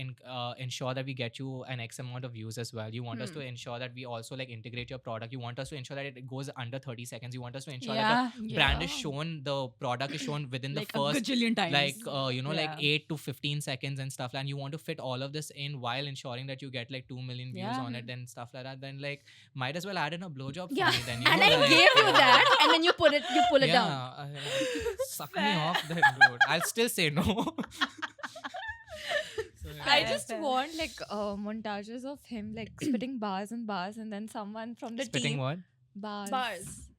ensure that we get you an X amount of views as well. You want us to ensure that we also like integrate your product. You want us to ensure that it goes under 30 seconds. You want us to ensure that the brand is shown, the product is shown within Like the first a gajillion times. like like 8 to 15 seconds and stuff, and you want to fit all of this in while ensuring that you get like 2 million views on it and stuff like that, then like might as well add in a blowjob for me then, you And know, I like, gave you that, and then you pull it down. suck me off then, dude. I'll still say no. So, yeah. I just want like montages of him like spitting bars and bars, and then someone from the Spitting team what? bars.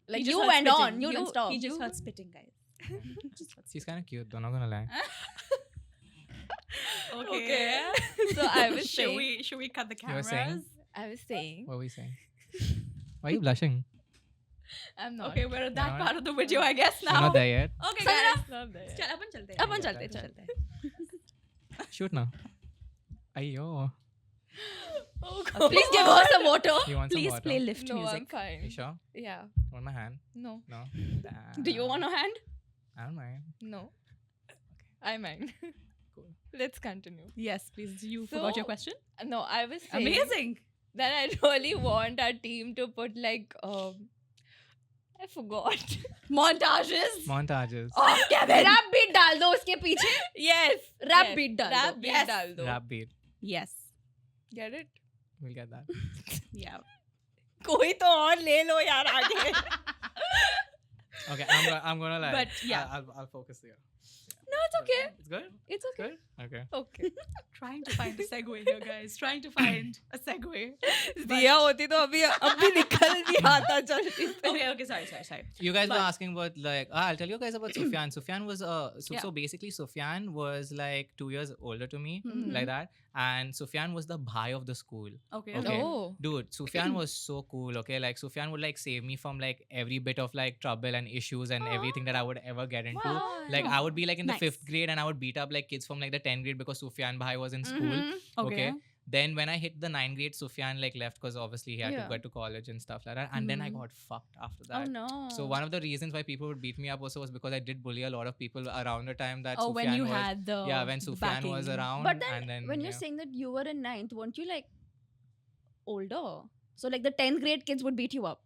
Like He just you heard went spitting. on, you didn't stop. He just heard spitting, guys. She's kind of cute though, not gonna lie. Okay. So I was saying. Should we cut the You were cameras? saying? I was saying. What were we saying? Why are you blushing? I'm not. Okay, we're at that You're part of the video, I guess You're now. not there yet. Okay, Sanjana. guys. Not there. चल अपन चलते हैं. अपन चलते. Shoot now. Ayyo. Oh Please give her some water. You want some Please water? play lift No, I'm music. fine. You sure? Yeah. Want my hand? No. No. Do you want a hand? I don't mind. No. I mind. Cool. Let's continue. Yes, please. You forgot your So- question? No, I was saying Amazing. that I really want our team to put like I forgot. Montages. Montages. Oh, Kevin. Rap beat डाल दो उसके पीछे. Yes. Rap yes. beat डाल Rap दो. beat Yes. डाल दो. Rap beat. Yes. Get it? We'll get that. Yeah. कोई तो और ले लो यार आगे. Okay, I'm gonna like. But, yeah. I'll focus here. No, it's okay. It's good? It's okay. Good? Okay. Okay. Trying to find a segue here, guys. Trying to find a segue. दिया होती तो अभी निकल भी आता चलती पे. Okay. Sorry. You guys were But- asking about like I'll tell you guys about Sufiyan. Sufiyan was Yeah. so basically Sufiyan was like 2 years older to me, Mhm. like that, and Sufiyan was the bhai of the school. Okay. Okay. Oh. Dude, Sufiyan was so cool. Okay, like Sufiyan would like save me from like every bit of like trouble and issues and everything that I would ever get into. Like I would be like in the Nice. 5th grade and I would beat up like kids from like the 10th grade because Sufiyan bhai was in school. Okay. Then when I hit the 9th grade, Sufiyan like left because obviously he had to Yeah. go to college and stuff like that. And then I got fucked after Oh that. no. So one of the reasons why people would beat me up also was because I did bully a lot of people around the time that Oh, Sufiyan when you was, had the when the Sufiyan was backing. around. But and then when you're saying that you were in 9th, weren't you like older? So like the 10th grade kids would beat you up,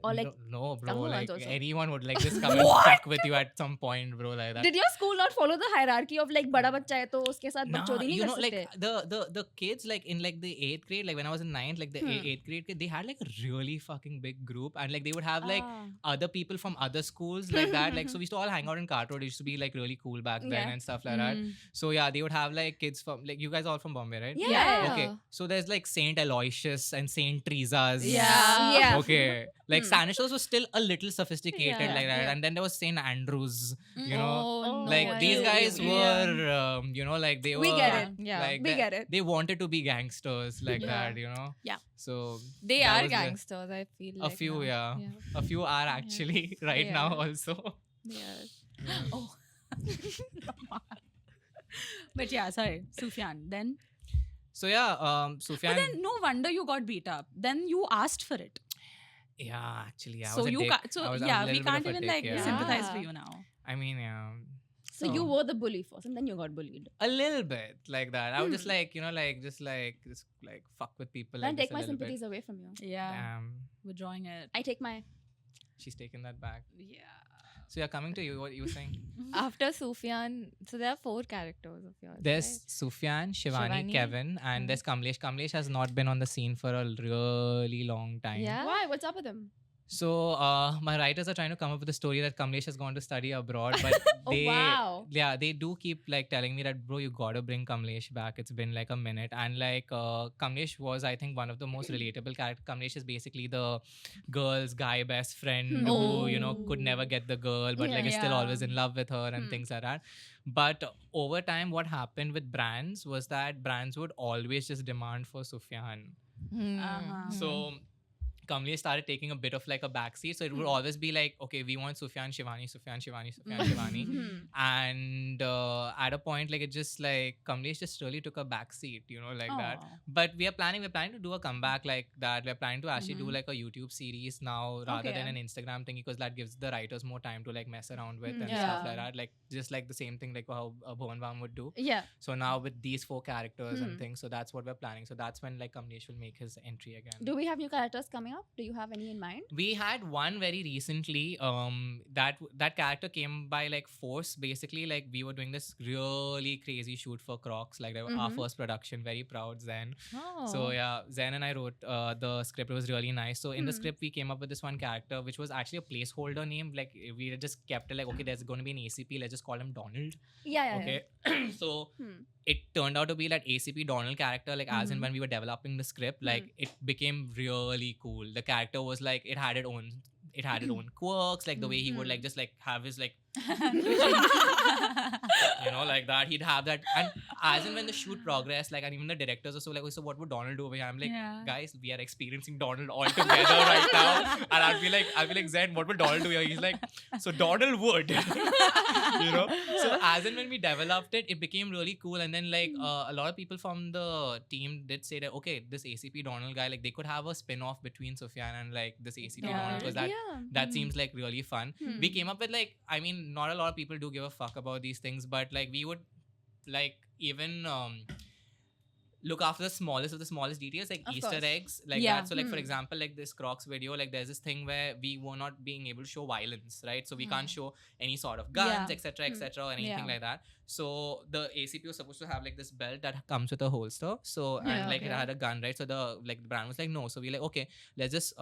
or like no, bro, younger like ones also? anyone would like just come and fuck with you at some point, bro, like that. did your school not follow the hierarchy of like बड़ा बच्चा है तो उसके साथ Nah, बकचोदी नहीं you कर know, सकते? like the kids like in like the 8th grade, like when I was in 9th, like the 8th grade, they had like a really fucking big group, and like they would have like other people from other schools like that. Like so we used to all hang out in Cart Road. It used to be like really cool back then Yeah. and stuff like that. So yeah, they would have like kids from like you guys are all from Bombay, right? Yeah. Okay. So there's like Saint Aloysius and Saint Teresa's. Yeah. Okay. Like Stanislaus was still a little sophisticated Yeah. like that. Yeah. And then there was Saint Andrews, you know. Oh, Like no, these yeah, guys yeah. were, you know, like they were. We get it. Yeah. Like We they, get it. They wanted to be gangsters like Yeah. that, you know. Yeah. So They that are was the- gangsters, I feel A like few, now. yeah. A few are actually right now Yeah. also. Yeah. Oh. But yeah, sorry, Sufiyan. Then, So yeah, but Sufiyan. then no wonder you got beat up. Then you asked for it. Yeah, actually, I So was a you dick. can't. So I was a yeah, we little bit can't of a even dick, like yeah. sympathize for Yeah. you now. I mean, yeah. So you were the bully first, and then you got bullied. A little bit like that. I would just like, you know, just fuck with people. Then Like, take just a my little sympathies bit. away from you. Yeah, withdrawing it. I take my. She's taken that back. Yeah. So yeah, coming to you, what you were saying? After Sufiyan, so there are 4 characters of yours. There's right? Sufiyan, Shivani, Shivani, Kevin, and there's Kamlesh. Kamlesh has not been on the scene for a really long time. Yeah. Why? What's up with him? So my writers are trying to come up with a story that Kamlesh has gone to study abroad, but Oh, they, wow. yeah, they do keep like telling me that, bro, you gotta bring Kamlesh back. It's been like a minute, and like Kamlesh was, I think, one of the most relatable characters. Kamlesh is basically the girl's guy best friend who, you know, could never get the girl, but like is still Yeah. always in love with her and things like that. But over time, what happened with brands was that brands would always just demand for Sufiyan. Uh-huh. So Kamlesh started taking a bit of like a backseat. So it would always be like, okay, we want Sufiyan, Shivani, Sufiyan, Shivani, Sufiyan, Shivani. And at a point, like it just like Kamlesh just really took a backseat, you know, like that. Aw. But we're planning to do a comeback like that. We're planning to actually do like a YouTube series now rather than an Instagram thing, because that gives the writers more time to like mess around with and stuff like that. Like just like the same thing like how Bhuvan Bam would do. Yeah. So now with these 4 characters and things, so that's what we're planning. So that's when like Kamlesh will make his entry again. Do we have new characters coming up? Do you have any in mind? We had one very recently. That character came by like force. Basically, like we were doing this really crazy shoot for Crocs, like our first production. Very proud, Zen. Oh. So yeah, Zen and I wrote the script. It was really nice. So in the script, we came up with this one character, which was actually a placeholder name. Like we just kept it like, okay, there's going to be an ACP. Let's just call him Donald. Yeah. Okay. So it turned out to be that ACP Donald character, like as in when we were developing the script, like it became really cool. The character was like, it had its own quirks, like the way he would like just like have his like you know, like that. He'd have that, and as in when the shoot progressed, like, and even the directors are so like, so what would Donald do over here? I'm like, guys, we are experiencing Donald all together right now, and I'll be like, Zen, what would Donald do here? He's like, so Donald would, you know. So as in when we developed it, it became really cool, and then like a lot of people from the team did say that, okay, this ACP Donald guy, like they could have a spin-off between Sufiyan and like this ACP Donald, because that seems like really fun. We came up with like, I mean, not a lot of people do give a fuck about these things, but like we would like even look after the smallest of the smallest details, like Of Easter course. eggs, like Yeah. that. So like for example, like this Crocs video, like there's this thing where we were not being able to show violence, right? So we can't show any sort of guns, etc., or anything like that. So the ACP was supposed to have like this belt that comes with a holster. So and like it had a gun, right? So the brand was like, no. So we like, okay, let's just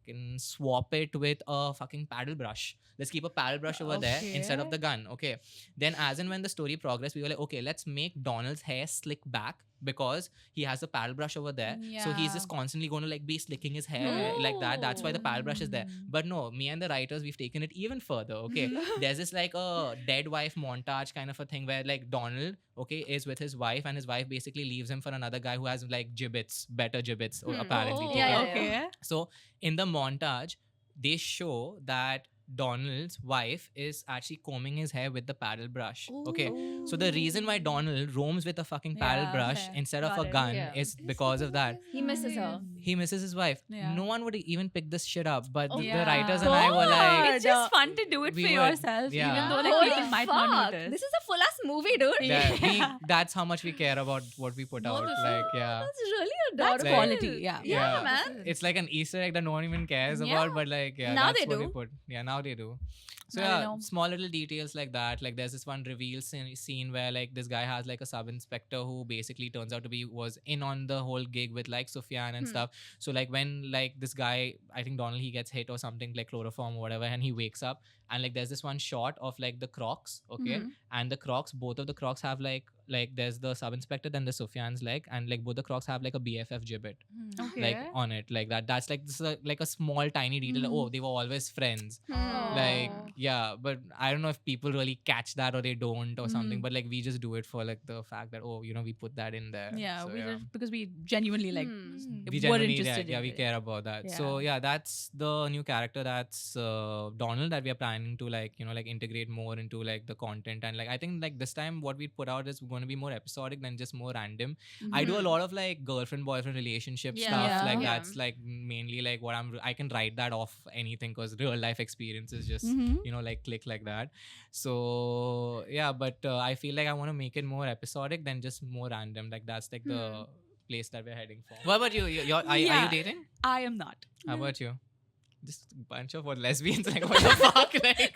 fucking swap it with a fucking paddle brush. Let's keep a paddle brush over there instead of the gun. Okay. Then as and when the story progressed, we were like, okay, let's make Donald's hair slick back because he has a paddle brush over there. So he's just constantly going to like be slicking his hair like that. That's why the paddle brush is there. But no, me and the writers, we've taken it even further. Okay. There's this like a dead wife montage kind of a thing where like Donald, okay, is with his wife and his wife basically leaves him for another guy who has like gibbets, better gibbets, apparently. Okay. So in the montage, they show that Donald's wife is actually combing his hair with the paddle brush. Okay. So the reason why Donald roams with a fucking paddle brush instead of a gun is because of that. He misses her. He misses his wife. Yeah. No one would even pick this shit up, but the Yeah. writers and I were like, It's just fun to do it We for would- yourself, yeah. even though like Holy people might fuck. not notice. This is a full ass movie, dude. that's how much we care about what we put out. Like, yeah. That's really That's adorable. quality, yeah. Yeah, man. It's like an Easter egg that no one even cares about, but like, yeah, Now that's they what we do. put. Yeah, now they do. So I don't yeah, know. small little details like that. Like there's this one reveal scene where like this guy has like a sub inspector who basically turns out to be was in on the whole gig with like Sufiyan and stuff. So like when like this guy, I think Donald, he gets hit or something like chloroform or whatever, and he wakes up and like there's this one shot of like the Crocs, okay, and the Crocs, both of the Crocs have like there's the sub inspector, then the Sufiyan's leg, and like both the Crocs have like a BFF gibbet Okay. like on it, like that. That's like this is like a small tiny detail. Like, oh, they were always friends. Like yeah, but I don't know if people really catch that or they don't or something. But like we just do it for like the fact that we put that in there. Yeah, So, we just, because we genuinely like we were genuinely interested yeah, in we it. care about that. So yeah, that's the new character. That's Donald that we are planning to like like integrate more into like the content. And like I think like this time what we put out is going to be more episodic than just more random. I do a lot of like girlfriend boyfriend relationship stuff. Like that's like mainly like what I can write that off anything because real life experiences just like click like that. So yeah, but I feel like I want to make it more episodic than just more random. Like that's like the place that we're heading for. What about you? Are you dating? I am not. How about you? Just a bunch of lesbians. Like what the fuck? Like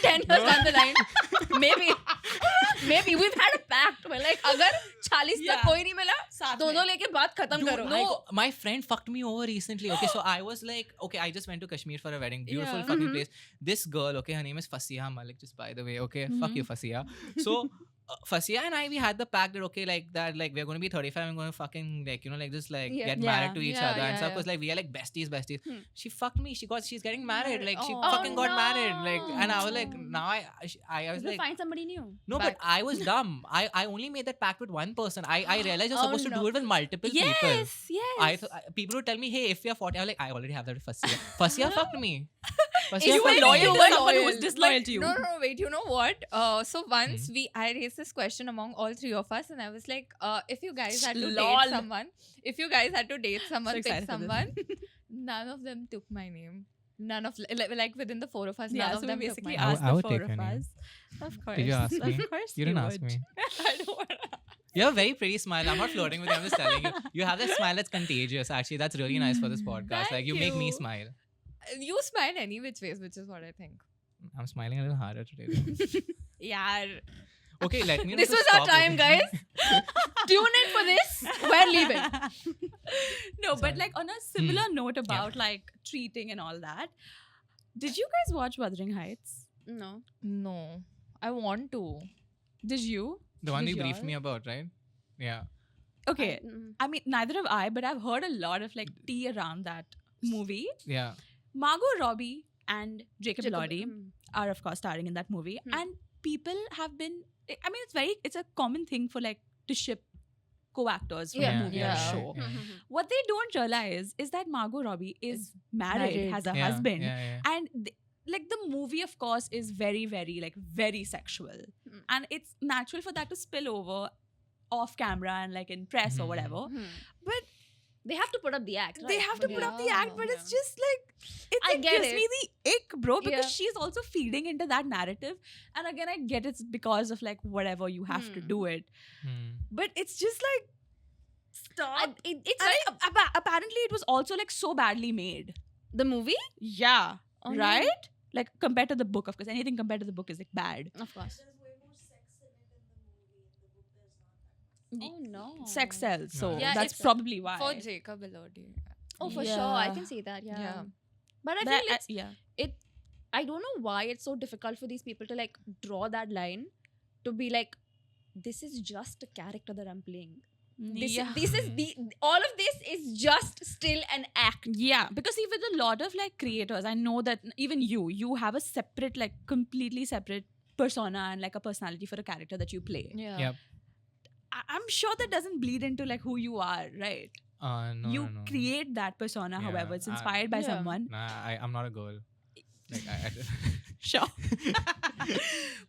10 years down the line, maybe we've had a pact where like अगर 40 तक कोई नहीं मिला दोनों लेके बात खत्म करो. No, my friend fucked me over recently. Okay, so I was like, okay, I just went to Kashmir for a wedding. Beautiful fucking place. This girl, okay, her name is Fasiya Malik, just by the way, okay, fuck you, Fasiya. So Fasiya and I, we had the pact that okay, like that, like we're going to be 35 and going to fucking like just like get married to each other and stuff. Because like we are like besties. She fucked me. She's getting married. Like she fucking got married. Like and I was like, now I was like, find somebody new. no, but I was dumb. I only made that pact with one person. I realized you're supposed to do it with multiple people. Yes. I thought people would tell me, hey, if you're 40, I was like, I already have that with Fasiya. Fasiya fucked me. You were loyal to someone who was disloyal to you. No, wait. You know what? So once I raised this question among all three of us, and I was like, if you guys had to date someone, pick someone, none of them took my name. None of like within the four of us, none of them took my basically name. asked I the would four take of her name. us. Of course. Did you ask me? Of course You didn't ask would. me. I don't wanna. You have a very pretty smile. I'm not flirting with you. I'm just telling you. You have that smile that's contagious. Actually, that's really nice for this podcast. Like you make me smile. You smile any which ways, which is what I think. I'm smiling a little harder today. though. Yeah. Okay, let me. This know to was our stop time, it. guys. Tune in for this. We're leaving. No, but like on a similar note about like treating and all that, did you guys watch Wuthering Heights? No, I want to. Did you? The one Did you briefed y'all? me about, right? Yeah. Okay. I mean, neither have I, but I've heard a lot of like tea around that movie. Yeah. Margot Robbie and Jacob Elordi are of course starring in that movie, and people have been. I mean, it's a common thing for like to ship co-actors from a movie or a show. What they don't realize is that Margot Robbie is married, has a husband, Yeah. and like the movie of course is very, very like very sexual, and it's natural for that to spill over off camera and like in press or whatever. But They have to put up the act. they right? have to put up the act, but it's just like I it get gives it. me the ick, bro, because Yeah. she's also feeding into that narrative. And again, I get it's because of like whatever you have to do it, but it's just like stop. It's And very, apparently, it was also like so badly made. the movie? Yeah, Oh, no. right? Like compared to the book, of course, anything compared to the book is like bad. Of course. Oh no. Sex sells, so Yeah, that's it's probably why. For Jacob Elordi. Oh, for sure. I can see that. Yeah. But I That- feel it's yeah. it. I don't know why it's so difficult for these people to like draw that line to be like, this is just a character that I'm playing. This is the all of this is just still an act. Yeah, because see, with a lot of like creators, I know that even you have a separate, like completely separate persona and like a personality for a character that you play. Yeah. Yep. I'm sure that doesn't bleed into like who you are, right? No, You no. create that persona, Yeah, however, it's inspired by Yeah. someone. Nah, I'm not a girl. Like, Sure.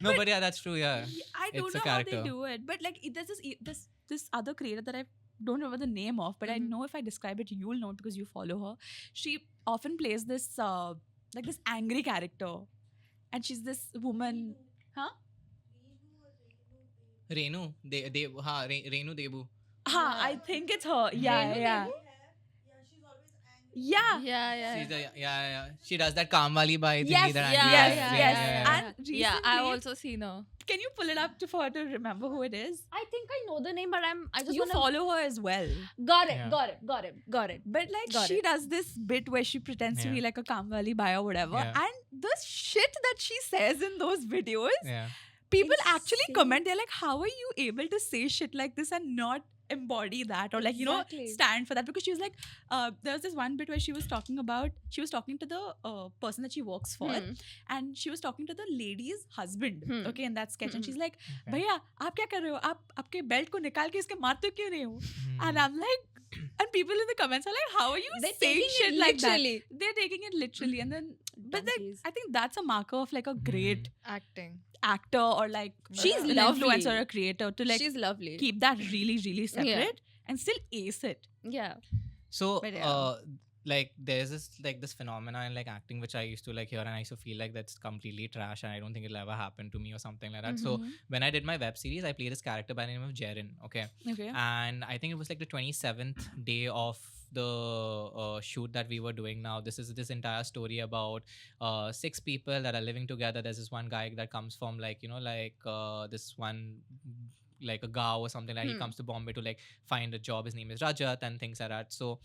No, but yeah, that's true. Yeah. I don't It's a know how they character. do it, but like there's this other creator that I don't remember the name of, but I know if I describe it, you'll know it because you follow her. She often plays this like this angry character, and she's this woman, huh? Renu, Renu Debu. I think it's her. Yeah, yeah. Yeah. Yeah. She's yeah. She does that Kamwali Bai thingy. Yes, that yes, angry yes. guy. And recently, Yeah, I've also seen her. can you pull it up for her to remember who it is? I think I know the name, but I just You want to follow her as well. got it, Yeah. got it. But like Got she it. does this bit where she pretends to Yeah. be like a Kamwali Bai or whatever. Yeah. And the shit that she says in those videos, Yeah. people actually Insane. comment. They're like, how are you able to say shit like this and not embody that or like, Exactly. stand for that? Because she was like, there was this one bit where she was talking to the person that she works for, and she was talking to the lady's husband, okay, in that sketch. And she's like, Okay. भैया आप क्या कर रहे हो, आप आपके belt को निकाल के इसके मारते क्यों नहीं हो? Hmm. And I'm like, and people in the comments are like, how are you They're saying taking shit it like that? literally. They're taking it literally. And then, but then Donkeys. I think that's a marker of like a great Acting. actor or like She's an lovely. influencer or a creator to like She's lovely. keep that really, really separate and still ace it. Yeah. So, But yeah. like, there's this phenomena in like acting which I used to like hear, and I used to feel like that's completely trash, and I don't think it'll ever happen to me or something like that. So, when I did my web series, I played this character by the name of Jaren. Okay, Okay. and I think it was like the 27th day of the shoot that we were doing. Now this is this entire story about 6 people that are living together. There's this one guy that comes from like this one like a Gao or something, like he comes to Bombay to like find a job. His name is Rajat and things like that. So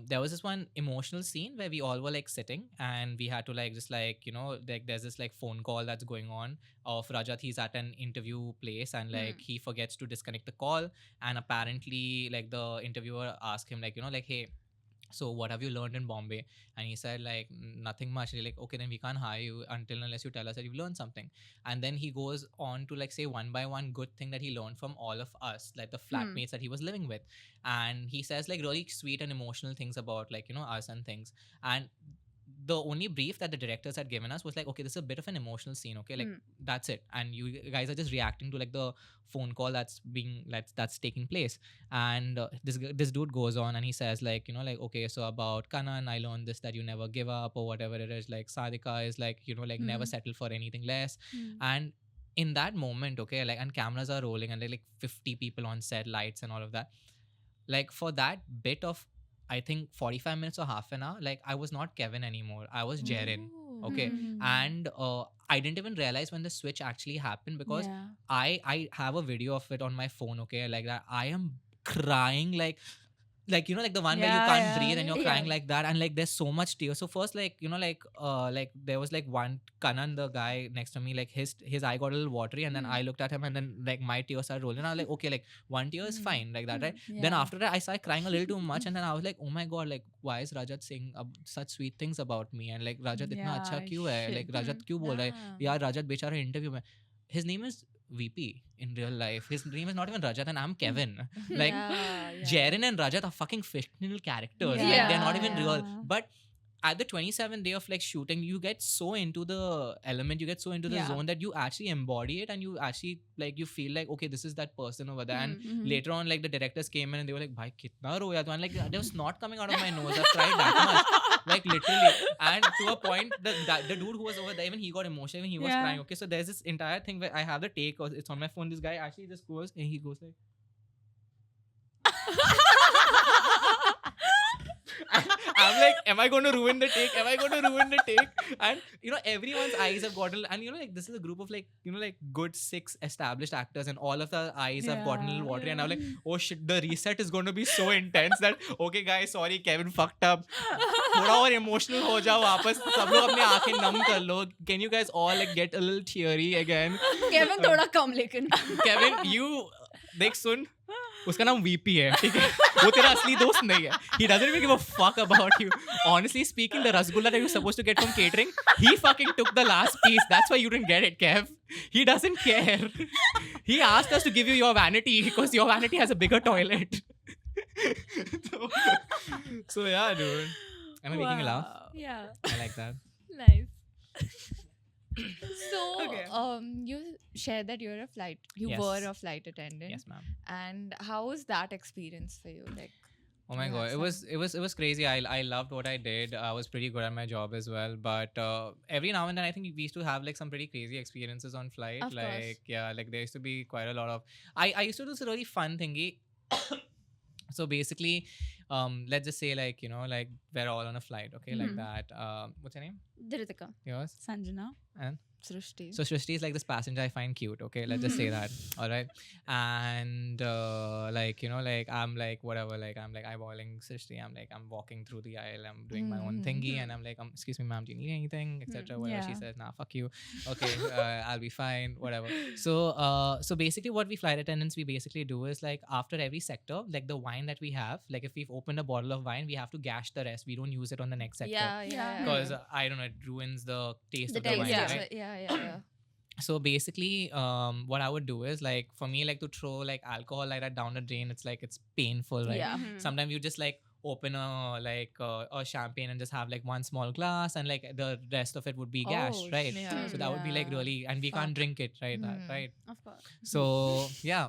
there was this one emotional scene where we all were like sitting and we had to like just like like there's this like phone call that's going on of Rajat. He's at an interview place and like he forgets to disconnect the call, and apparently like the interviewer asked him like like, hey, so what have you learned in Bombay? And he said like nothing much. They're like, okay, then we can't hire you unless you tell us that you've learned something. And then he goes on to like say one by one good thing that he learned from all of us, like the flatmates that he was living with. And he says like really sweet and emotional things about like us and things. And the only brief that the directors had given us was like, okay, this is a bit of an emotional scene, okay, like that's it, and you guys are just reacting to like the phone call that's taking place. And this dude goes on and he says like like, okay, so about Kanan, I learned this, that you never give up or whatever it is. Like Sadika is like like never settle for anything less. And in that moment, okay, like, and cameras are rolling and like 50 people on set, lights and all of that, like for that bit of I think 45 minutes or half an hour, like I was not Kevin anymore, I was Jaren. Okay. And I didn't even realize when the switch actually happened, because I have a video of it on my phone, okay, like that I am crying like like the one where you can't breathe and you're crying like that, and like there's so much tears. So first like like there was like one Kanan, the guy next to me, like his eye got a little watery, and then I looked at him and then like my tears started rolling. I was like, okay, like one tear is fine, like that, right? Then after that I started crying a little too much, and then I was like, oh my god, like why is Rajat saying such sweet things about me? And like Rajat itna acha kyun hai, like Rajat kyun bol raha hai yaar, Rajat bechara interview mein. His name is VP in real life. His name is not even Rajat, and I'm Kevin. Like Jaren and Rajat are fucking fictional characters. Like they're not even real. But at the 27th day of like shooting, you get so into the element, you get so into the zone that you actually embody it, and you actually like you feel like, okay, this is that person over there. And later on, like the directors came in and they were like, "Bhai, kitna roya tu?" And like there was snot coming out of my nose. I've cried that much, like literally. And to a point, the dude who was over there, even he got emotional. Even he was crying. Okay, so there's this entire thing where I have the take. It's on my phone. This guy actually just goes and he goes like. I'm like, am I going to ruin the take? Am I going to ruin the take? And everyone's eyes have gotten, and like this is a group of like like good 6 established actors, and all of the eyes have gotten a little watery, and I'm like, oh shit, the reset is going to be so intense that okay guys, sorry, Kevin fucked up. थोड़ा और emotional हो जाओ वापस, सब लोग अपनी आंखें नम कर लो. Can you guys all like get a little teary again? Kevin थोड़ा कम लेकिन. Kevin, you देख सुन, उसका नाम VP है, ठीक है? वो तेरा असली दोस्त नहीं है. He doesn't even give a fuck about you. Honestly speaking, the rasgulla that you were supposed to get from catering, he fucking took the last piece. That's why you didn't get it, Kev. He doesn't care. He asked us to give you your vanity because your vanity has a bigger toilet. So yeah, dude. Am I making you laugh? Yeah. I like that. Nice. So, Okay. You shared that you're a flight. You Yes. were a flight attendant. Yes, ma'am. And how was that experience for you? Like, Oh my you god, had it was crazy. I loved what I did. I was pretty good at my job as well. But every now and then, I think we used to have like some pretty crazy experiences on flight. Of course. Like yeah, like there used to be quite a lot of. I used to do this really fun thingy. So basically, let's just say like like we're all on a flight, okay, like that. What's your name? Dhritika. Yours? Sanjana. And Srishti. so Srishti is like this passenger I find cute, okay, let's just say that. All right. And like like I'm like whatever, like I'm like eyeballing Srishti, I'm like I'm walking through the aisle, I'm doing my own thingy, and I'm like excuse me ma'am, do you need anything, etc. Whatever. She Yeah. says nah, fuck you. Okay, I'll be fine, whatever. So basically what we flight attendants we basically do is like after every sector, like the wine that we have, like if we've opened a bottle of wine, we have to gash the rest. We don't use it on the next sector. Yeah. Because I don't know, it ruins the taste The of the taste, wine, Yeah. right? Yeah. So basically what I would do is like for me like to throw like alcohol like that down the drain, it's like it's painful, right? Yeah. Sometimes you just like open a champagne and just have like one small glass, and like the rest of it would be gashed, Oh, right? yeah. So that would be like really, and we can't Fuck. drink it, right? Right. Of course. So yeah.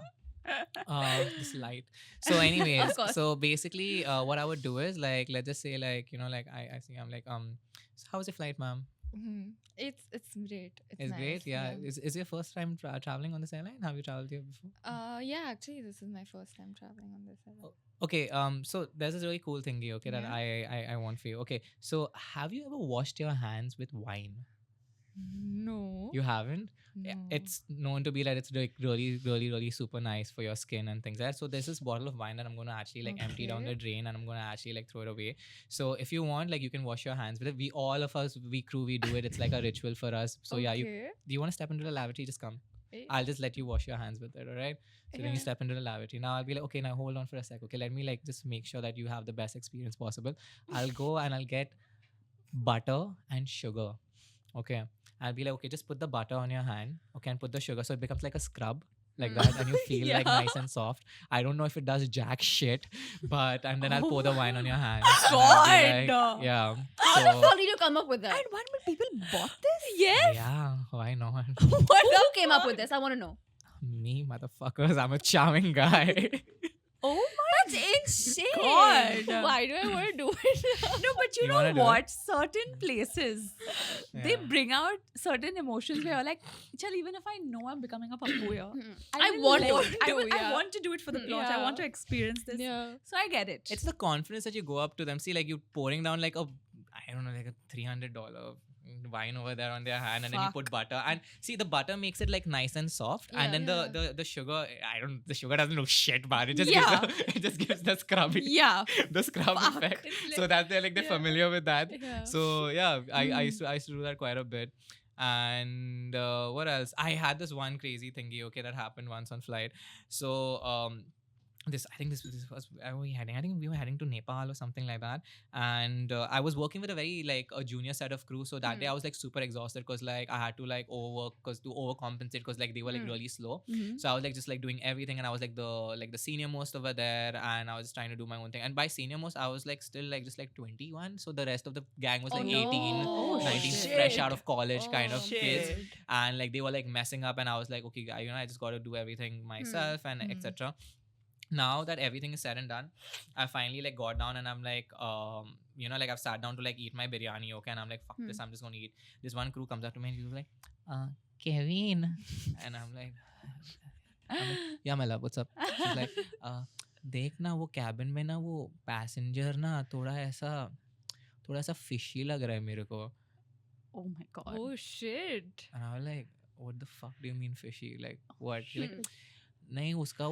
This light. So anyways, Of course. so basically what I would do is like let's just say like like I see I'm like so how was your flight, ma'am? It's great. It's nice. great, yeah. Is your first time traveling on this airline? Have you traveled here before? Yeah, actually, this is my first time traveling on this airline. Okay, so there's this really cool thingy, okay, that I want for you. Okay, so have you ever washed your hands with wine? No. You haven't? No. It's known to be that it's like really super nice for your skin and things like that. So there's this bottle of wine that I'm gonna actually like empty down the drain, and I'm gonna actually like throw it away. So if you want, like you can wash your hands with it. We all of us, we crew, we do it. It's like a ritual for us. So yeah, do you want to step into the lavatory? Just come. I'll just let you wash your hands with it, all right? So then you step into the lavatory. Now I'll be like, okay, now hold on for a sec. Okay, let me like just make sure that you have the best experience possible. I'll go and I'll get butter and sugar. Okay. I'll be like, okay, just put the butter on your hand, okay, and put the sugar so it becomes like a scrub, like that, and you feel like nice and soft. I don't know if it does jack shit, but and then I'll pour the wine on your hands. and I'll be like, yeah. How the fuck did you come up with that? And why would people bought this? Yes. Yeah, why not? Who came up with this? I want to know. Me, motherfuckers. I'm a charming guy. Oh my That's insane. God. Why do I want to do it? No, but you You know wanna do what? Certain places, they Yeah. bring out certain emotions where you're like, chal, even if I know I'm becoming a pappu here, I will want let- to I, do, will- I yeah. want to do it for the plot. I Yeah. want to experience this. Yeah. So I get it. It's the confidence that you go up to them. See, like you pouring down like I don't know, like a $300 wine over there on their hand, and then you Fuck. put butter. And see, the butter makes it like nice and soft, and then the sugar. The sugar doesn't look shit, but it just Yeah. it just gives the scrubby, yeah. the scrub Fuck. effect. It's So that they're like they're familiar with that. Yeah. So yeah, I used to do that quite a bit. And what else? I had this one crazy thingy, okay, that happened once on flight. So I think this was where were we heading? I think we were heading to Nepal or something like that. And I was working with a very like a junior set of crew. So that day I was like super exhausted because like I had to like overwork to overcompensate because like they were like really slow. So I was like just like doing everything, and I was like the senior most over there, and I was just trying to do my own thing. And by senior most, I was like still like just like 21. So the rest of the gang was like 18, no. 19, shit. fresh out of college kind of Shit. kids. And like they were like messing up, and I was like, okay, I just got to do everything myself and etc. Now that everything is said and done, I finally like got down, and I'm like, like I've sat down to like eat my biryani, okay, and I'm like, fuck this, I'm just gonna eat. This one crew comes up to me and he's like, Kevin, and I'm like, yeah, my love, what's up? She's like, देख ना वो cabin में ना वो passenger ना थोड़ा ऐसा थोड़ा सा fishy लग रहा है मेरे को. Oh my god. Oh shit. And I was like, what the fuck do you mean fishy? Like what? She's like, नहीं उसका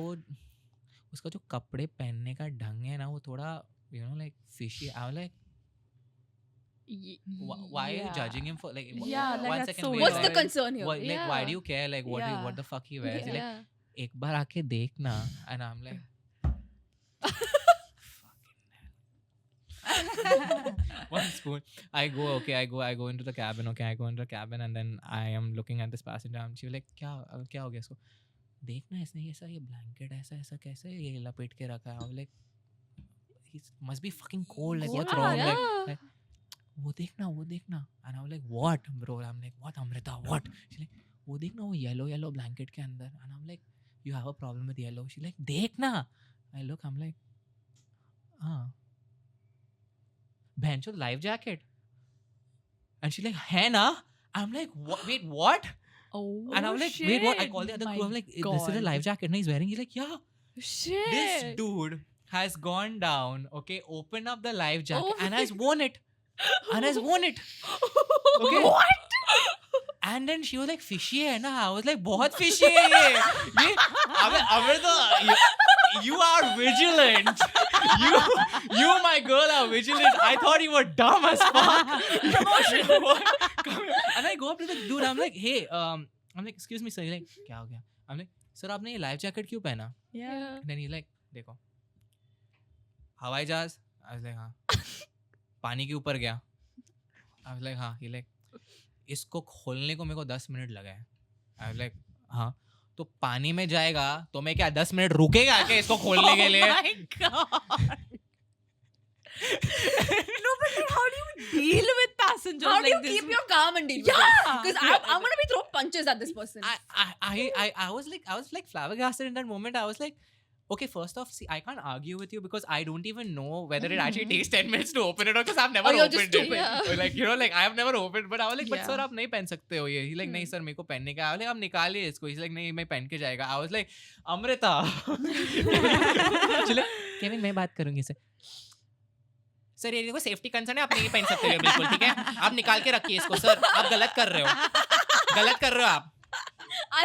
जो कपड़े पहनने का ढंग है ना वो थोड़ा you know like fishy. I was like, why are you judging him for like Yeah, like one that's second so wait, weird. What's the concern here? Like why do you care like Yeah. what the fuck he wears? He's like Yeah. एक बार आके देखना. And I'm like one spoon. I go into the cabin. Okay, I go into the cabin and then I am looking at this passenger. And she was like, क्या हो गया इसको? देखना इसने ऐसा ये blanket ऐसा कैसे ये लपेट के रखा है? I was like, he must be fucking cold. Like what's wrong? Like वो देखना. And I was like, what, bro? I'm like, what, Amrita? What? She's like, वो देखना वो yellow blanket के अंदर. And I'm like, you have a problem with yellow? She's like, देखना. I look, I'm like, Bencho life jacket. And she's like, है ना? I'm like, wait, what? Oh, and I'm like, shit. wait, what? I call the other crew. I'm like, this is a life jacket. And he's wearing. He's like, yeah. Shit. This dude has gone down. Okay, opened up the life jacket and has worn it. Okay. What? And then she was like, fishy है ना? I was like, बहुत fishy है ये. Amrita, you are vigilant. You, my girl, are vigilant. I thought you were dumb as fuck. And I go up to the dude. I'm like, hey, I'm like, excuse me, sir. He's like, क्या हो गया? I'm like, sir, आपने ये life jacket क्यों पहना? Yeah. And then he's like, देखो, हवाई जहाज. I was like, हाँ. पानी के ऊपर गया. I was like, हाँ. He like, इसको खोलने को मेरे को 10 मिनट लगा है. I was like, हाँ. तो पानी में जाएगा तो मैं क्या 10 मिनट रुकेगा क्या इसको खोलने के लिए? Oh my god. No, but then how do you deal with passengers How do like you this? keep your calm and deal with Yeah. this? Because I'm gonna be throwing punches at this person. I was like flabbergasted in that moment. I was like, okay, first off, see, I can't argue with you because I don't even know whether it actually takes 10 minutes to open it or because I've never you're opened just it. stupid. Yeah. Or like, you know, like I have never opened, but I was like, but Yeah. sir, आप नहीं पहन सकते हो ये. He's like, नहीं sir, मेरे को पहनने का. I was like, आप निकालिए इसको. He's like, नहीं, मैं पहन के जाएगा. I was like, Amrita. चले, केविन मैं बात करूँगी सर. सर ये देखो सेफ्टी कंसर्न है आप नहीं पहन सकते हो बिल्कुल ठीक है आप निकाल के रखिए इसको सर आप गलत कर रहे हो आप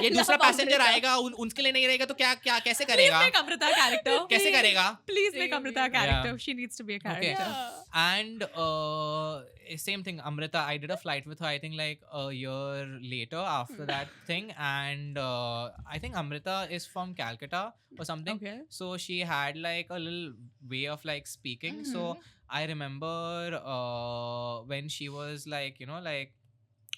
ये दूसरा पैसेंजर आएगा उनके लिए नहीं रहेगा तो क्या कैसे करेगा Please make Amrita a character. कैसे करेगा Please make Amrita a character. Yeah. She needs to be a character. and same thing Amrita I did a flight with her I think like a year later after that thing and I think Amrita is from Calcutta or something Okay. so she had like a little way of like speaking so I remember when she was like you know like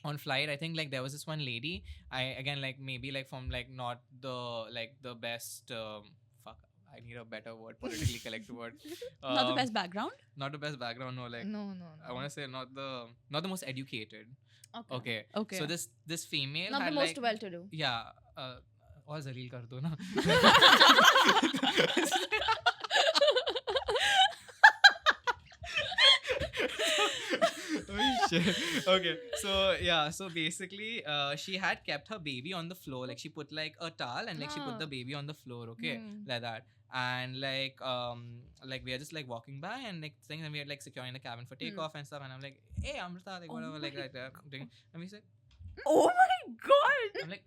on flight I think like there was this one lady I again like maybe like from like not the best fuck I need a better word politically correct word Not the best background. not the best background no like No. I want to say not the most educated okay Okay. so this female Not had the most like, well-to-do. yeah और जलील कर दो ना oh shit okay so basically she had kept her baby on the floor like she put like a towel and like she put the baby on the floor okay like that and like we are just like walking by and like things and we are like securing the cabin for takeoff and stuff and I'm like hey Amrita like whatever like that and we said Oh my god. I'm like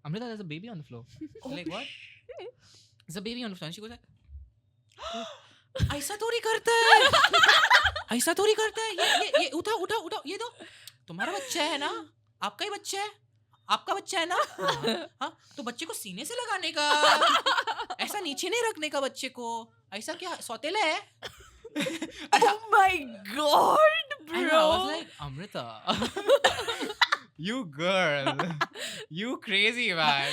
Amrita there's a baby on the floor like what there's a baby on the floor and she goes like ऐसा थोड़ी करता है ये उठा ये दो तुम्हारा बच्चा है ना आपका ही बच्चा है आपका बच्चा है ना हाँ तो बच्चे को सीने से लगाने का ऐसा नीचे नहीं रखने का बच्चे को ऐसा क्या सौतेला है Oh my god, bro. and I was like Amrita you girl you crazy man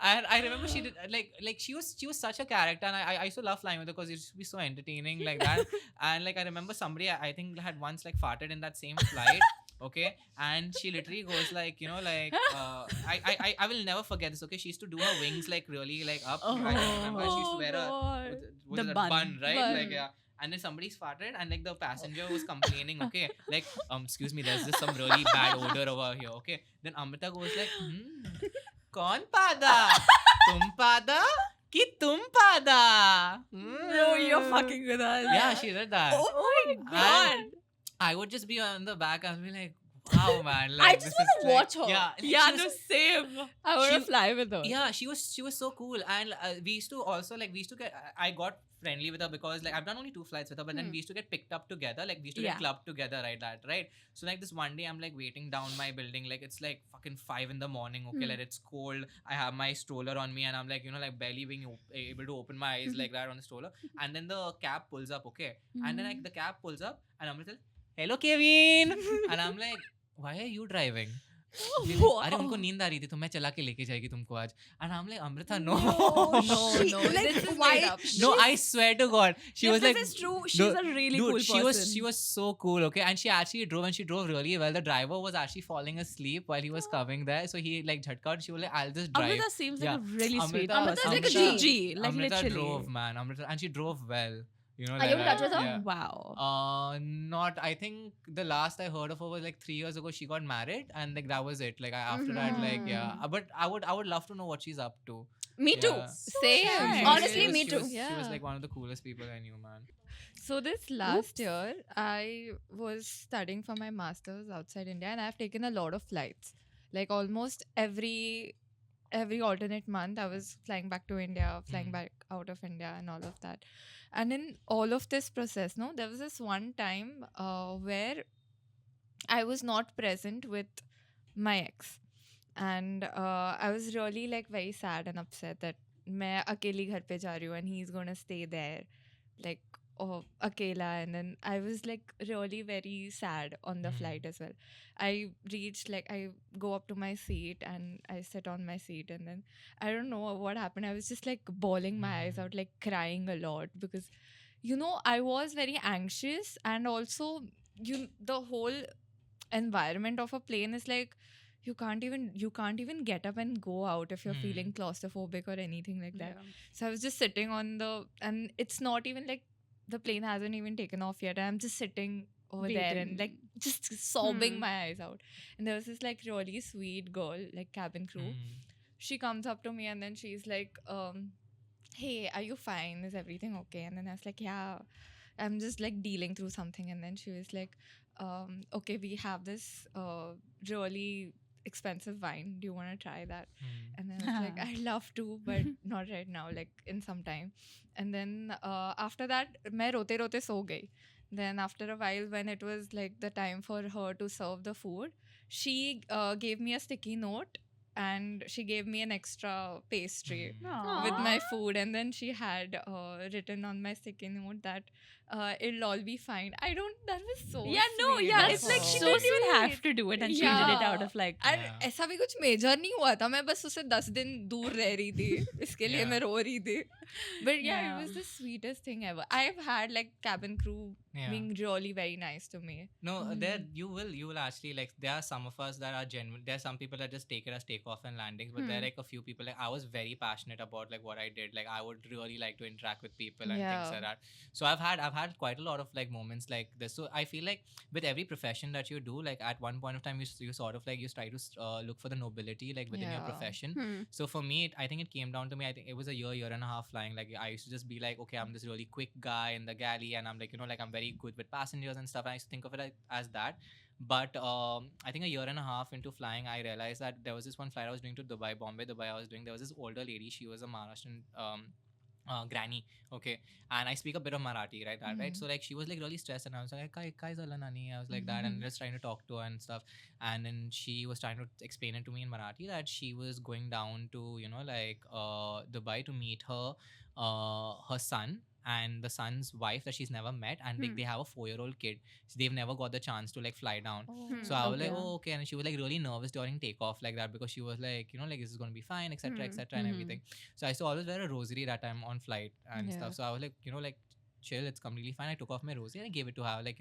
and I remember she did like she was such a character and I used to love flying with her because it used to be so entertaining like that and like I remember somebody I think had once like farted in that same flight okay and she literally goes like you know like I will never forget this okay she used to do her wings like really like up I remember she used to wear The a bun. bun right Bun. like yeah and then somebody's farted and like the passenger was complaining okay like excuse me there's just some really bad odor over here okay then Amrita goes like कौन पादा तुम पादा कि तुम पादा Bro, you're fucking with us. yeah she did that Oh my god. I would just be on the back. I'll be like, wow, man. I Like, just this want is to like- watch her. Yeah, like, Yeah, she no, was- same. I want to She- fly with her. yeah, she was so cool, and we used to also like we used to get. I got friendly with her because like I've done only 2 flights with her, but then we used to get picked up together. Like we used to get Yeah. clubbed together, right. So like this one day, I'm like waiting down my building, like it's like fucking 5 in the morning. Okay, like it's cold. I have my stroller on me, and I'm like like barely being able to open my eyes like that on the stroller. And then the cab pulls up, okay, and then like the cab pulls up, and I'm like, hello, Kevin, and I'm like, why are you driving? अरे उनको नींद आ रही थी तो मैं चला के लेके जाएगी तुमको आज and I'm like Amrita no no, Like, this is why- made up. no I swear to God she was like this is true. She's a really dude, cool she person. was so cool, okay, and she actually drove, and she drove really well. The driver was actually falling asleep while he was coming there, so he like jhatka out. She was like, I'll just drive. Amrita seems like Yeah. a really sweet Amrita- person. Amrita's like a G. Like Amrita literally. drove, man. Amrita, and she drove well. You know, Are like you in that. touch with her? Yeah. Wow. Not. I think the last I heard of her was like 3 years ago. She got married, and like that was it. Like after that, like yeah. But I would love to know what she's up to. Me too. Yeah. Same. nice. Honestly, me too. She was Yeah. like one of the coolest people I knew, man. So this last year, I was studying for my master's outside India, and I've taken a lot of flights. Like almost every alternate month, I was flying back to India, flying back out of India, and all of that. And in all of this process, no, there was this one time where I was not present with my ex, and I was really like very sad and upset that मैं अकेली घर पे जा रही हूँ and he's gonna stay there, like akela. And then I was like really very sad on the flight as well. I reached, like, I go up to my seat and I sit on my seat, and then I don't know what happened. I was just like bawling my eyes out, like crying a lot, because I was very anxious, and also the whole environment of a plane is like you can't even get up and go out if you're feeling claustrophobic or anything like that. So I was just sitting and it's not even like the plane hasn't even taken off yet. I'm just sitting over there and like just sobbing my eyes out. And there was this like really sweet girl, like cabin crew. She comes up to me and then she's like, hey, are you fine? Is everything okay? And then I was like, yeah, I'm just like dealing through something. And then she was like, okay, we have this really expensive wine. Do you want to try that? And then I was like, I'd love to, but not right now, like in some time. And then after that, मैं रोते रोते सो गई. Then after a while, when it was like the time for her to serve the food, she gave me a sticky note and she gave me an extra pastry with my food. And then she had written on my sticky note that it'll all be fine. That was so sweet. It's like she didn't even have to do it, and she did it out of like. और ऐसा भी कुछ major नहीं हुआ था. मैं बस उससे 10 दिन दूर रह रही थी. इसके लिए मैं रो रही थी. But yeah, it was the sweetest thing ever. I've had like cabin crew being really very nice to me. No, there you will actually, like, there are some of us that are genuine. There are some people that just take it as takeoff and landings, but there are like a few people, like, I was very passionate about like what I did. Like, I would really like to interact with people and things like that. So I've had quite a lot of like moments like this. So I feel like with every profession that you do, like at one point of time you sort of like you try to look for the nobility like within your profession. So for me, I think it came down to me. I think it was a year and a half flying. Like I used to just be like, okay, I'm this really quick guy in the galley, and I'm like, like I'm very good with passengers and stuff. And I used to think of it like, as that. But I think a year and a half into flying, I realized that there was this one flight I was doing to Dubai. I was doing. There was this older lady. She was a Maharashtrian granny, okay, and I speak a bit of Marathi, right? Right. So like she was like really stressed, and I was like, "Kai zala nani?" I was like that, and just trying to talk to her and stuff. And then she was trying to explain it to me in Marathi that she was going down to Dubai to meet her son and the son's wife that she's never met, and like they have a 4-year-old kid. So they've never got the chance to like fly down. So I was like, oh, okay. And she was like really nervous during takeoff like that, because she was like, like this is gonna be fine, etc., and everything. So I used to always wear a rosary that time on flight and stuff. So I was like, like, chill, it's completely fine. I took off my rosary and I gave it to her, like,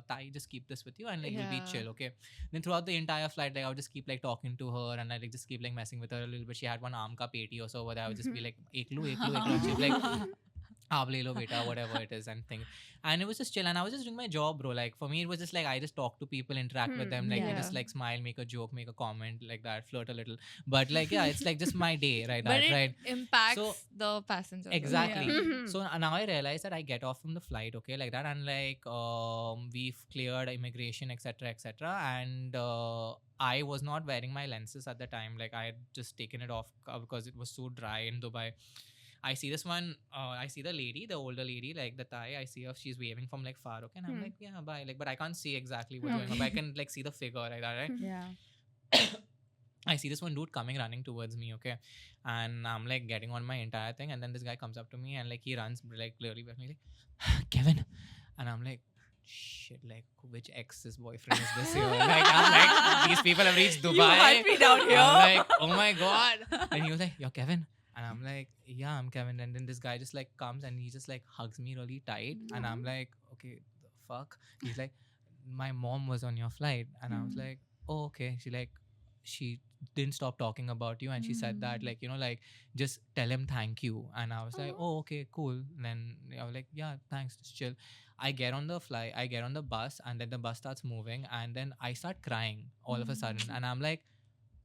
Tai, just keep this with you and like you'll be chill, okay. Then throughout the entire flight, like I would just keep like talking to her, and I like just keep like messing with her a little bit. She had one arm ka peti or so over there. I would just be like, eklu. And she'd be like, aap le lo beta, whatever it is, and thing. And it was just chill, and I was just doing my job, bro. Like for me, it was just like I just talk to people, interact with them, like we just like smile, make a joke, make a comment, like that, flirt a little. But like yeah, it's like just my day, right? But it right? impacts So- the passenger. Exactly. Yeah. So now I realize that I get off from the flight, okay, like that, and like we've cleared immigration, etc., and I was not wearing my lenses at the time. Like I had just taken it off because it was so dry in Dubai. I see this one. I see the lady, the older lady, like the Thai. I see her. She's waving from like far, okay, and I'm like, yeah, bye. Like, but I can't see exactly what's going on. But I can like see the figure, like that, right? Yeah. I see this one dude coming running towards me, okay, and I'm like getting on my entire thing, and then this guy comes up to me and like he runs like clearly with me, like Kevin, and I'm like, shit, like which ex's boyfriend is this here? Like I'm like, these people have reached Dubai. You hunt me down here. I'm like, oh my god, and he was like, you're Kevin. And I'm like, yeah, I'm Kevin. And then this guy just like comes and he just like hugs me really tight. And I'm like, okay, the fuck? He's like, my mom was on your flight. And I was like, oh, okay. She didn't stop talking about you. And she said that, like, you know, like, just tell him thank you. And I was like, oh, okay, cool. And then I was like, yeah, thanks, just chill. I get on the bus, and then the bus starts moving. And then I start crying all of a sudden. And I'm like,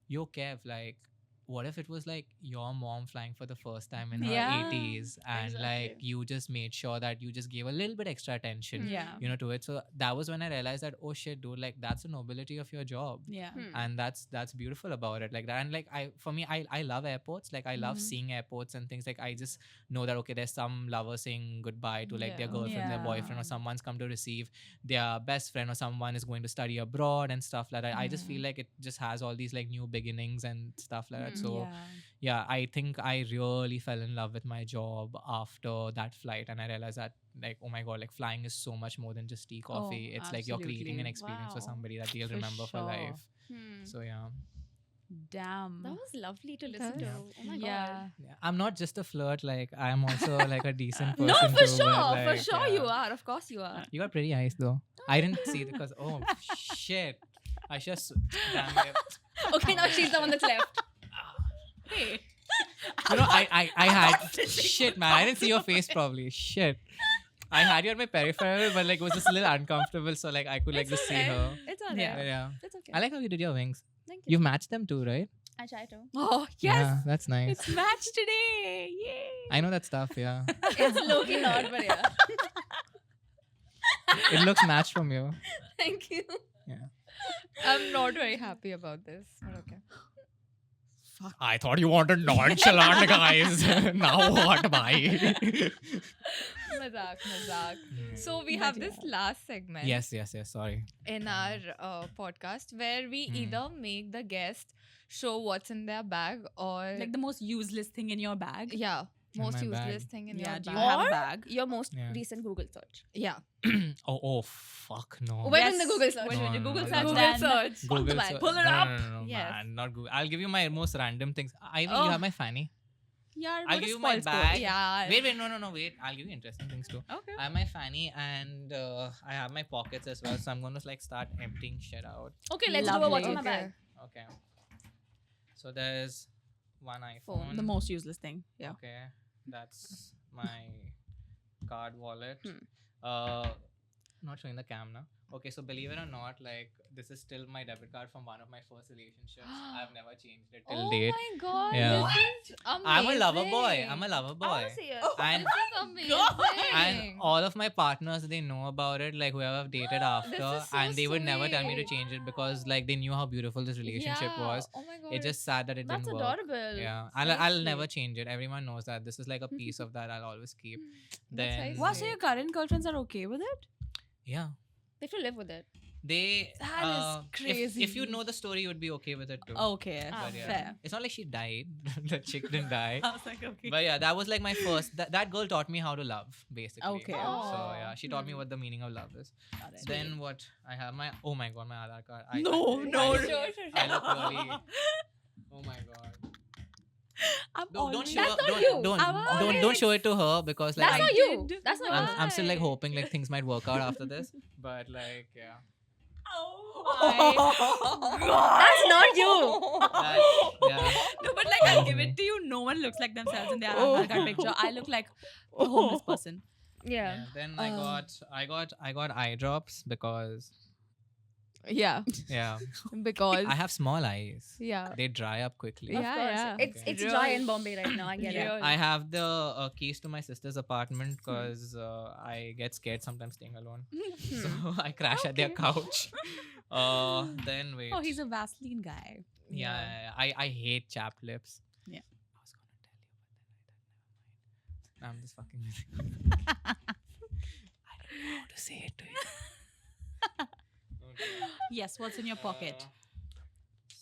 yo, Kev, like, what if it was like your mom flying for the first time in her 80s and like you just made sure that you just gave a little bit extra attention, you know, to it. So that was when I realized that, oh shit, dude, like that's the nobility of your job. Yeah. And that's beautiful about it, like that. And like I love airports. Like I love seeing airports and things. Like I just know that, okay, there's some lover saying goodbye to like their girlfriend, their boyfriend, or someone's come to receive their best friend, or someone is going to study abroad and stuff like that. I just feel like it just has all these like new beginnings and stuff like that. So yeah, I think I really fell in love with my job after that flight, and I realized that like, oh my god, like flying is so much more than just tea, coffee. It's like you're creating an experience for somebody that they'll remember for life. So yeah. Damn. That was lovely to listen to. Yeah. Oh my Yeah. god. Yeah, I'm not just a flirt, like I'm also like a decent person. No, for too, sure. but, For like, sure yeah. you are. Of course you are. You got pretty eyes though. I didn't see it because oh shit. I just damn it. Okay, now she's the one that's left. Hey. You know, I had shit, man. I didn't see your face probably. Shit. I had you on my peripheral, but like it was just a little uncomfortable, so like I could like just see her. It's alright. Yeah. It's okay. I like how you did your wings. Thank you. You've matched them too, right? I try to. Oh, yes. Yeah, that's nice. It's match today. Yay. I know that stuff, yeah. It's low-key not, but yeah. It looks matched from you. Thank you. I'm not very happy about this, but okay. I thought you wanted nonchalant guys. Now what, bye? Mazak. So we have this last segment Yes, sorry. in our podcast where we either make the guest show what's in their bag or Like the most useless thing in your bag. most my useless bag. thing in Yeah, your do bag. you have a Or bag? your most Yeah. recent Google search. Yeah. Oh, fuck no. When in the Google search. When No, in the no, Google no, search, no. Google then search. on the Google bag. search. Pull it no, up. No, Yes. man, not Google. I'll give you my most random things. Ivy, Oh. you have my fanny. Yeah, I'll give you my bag. Yeah. Wait, no, wait. I'll give you interesting things too. Okay. I have my fanny and I have my pockets as well. So I'm going to like start emptying shit out. Okay, let's do a what's in my Okay. bag. Okay. So there's one iPhone. The most useless thing. Yeah. Okay. That's my card wallet. Hmm. Not showing the cam now. Okay, so believe it or not, like this is still my debit card from one of my first relationships. I've never changed it till Oh date. my god. Yeah. This is amazing. I'm a lover boy. I want to see it. And This is amazing. and all of my partners, they know about it, like whoever I've dated after, is so and they would never tell me to sweet. change it because like they knew how beautiful this relationship Yeah. was. Oh my god. It's just sad that it That's didn't work. adorable. Yeah, So I'll never sweet. change it. Everyone knows that this is like a piece of that I'll always keep. That's Then Wow, so your current girlfriends are okay with it? yeah, They have to live with it. they. That is If you crazy. know the story, you would be okay with it too. Okay. But yeah, Fair. it's not like she died. The chick didn't die. I was like, okay. But yeah, that was like my first. That girl taught me how to love, basically. Okay. So Oh. yeah, she taught me what the meaning of love is. Got it. Then what? I have my. Oh my god, my Aadhaar card. No, no, I, no. I look really. Oh my god. I'm Don't always- show. That's not Don't you. don't show it to her because like That's I not you. did. That's not I'm you. I'm still like hoping like things might work out after this. But like yeah. That's not you. Yeah. No, but like I'll give it to you. No one looks like themselves in their Aadhaar card picture. I look like a homeless person. Yeah. Then I got eye drops because Yeah, yeah, because I have small eyes. yeah. They dry up quickly. Yeah, Of course. yeah. It's dry in Bombay right now. I get it. I have the keys to my sister's apartment because I get scared sometimes staying alone. So I crash at their couch. Then wait. Oh, he's a Vaseline guy. Yeah. I hate chapped lips. Yeah. I was gonna tell you, but then I don't know. I'm just fucking with you. I don't know how to say it to you. Okay. Yes, what's in your pocket?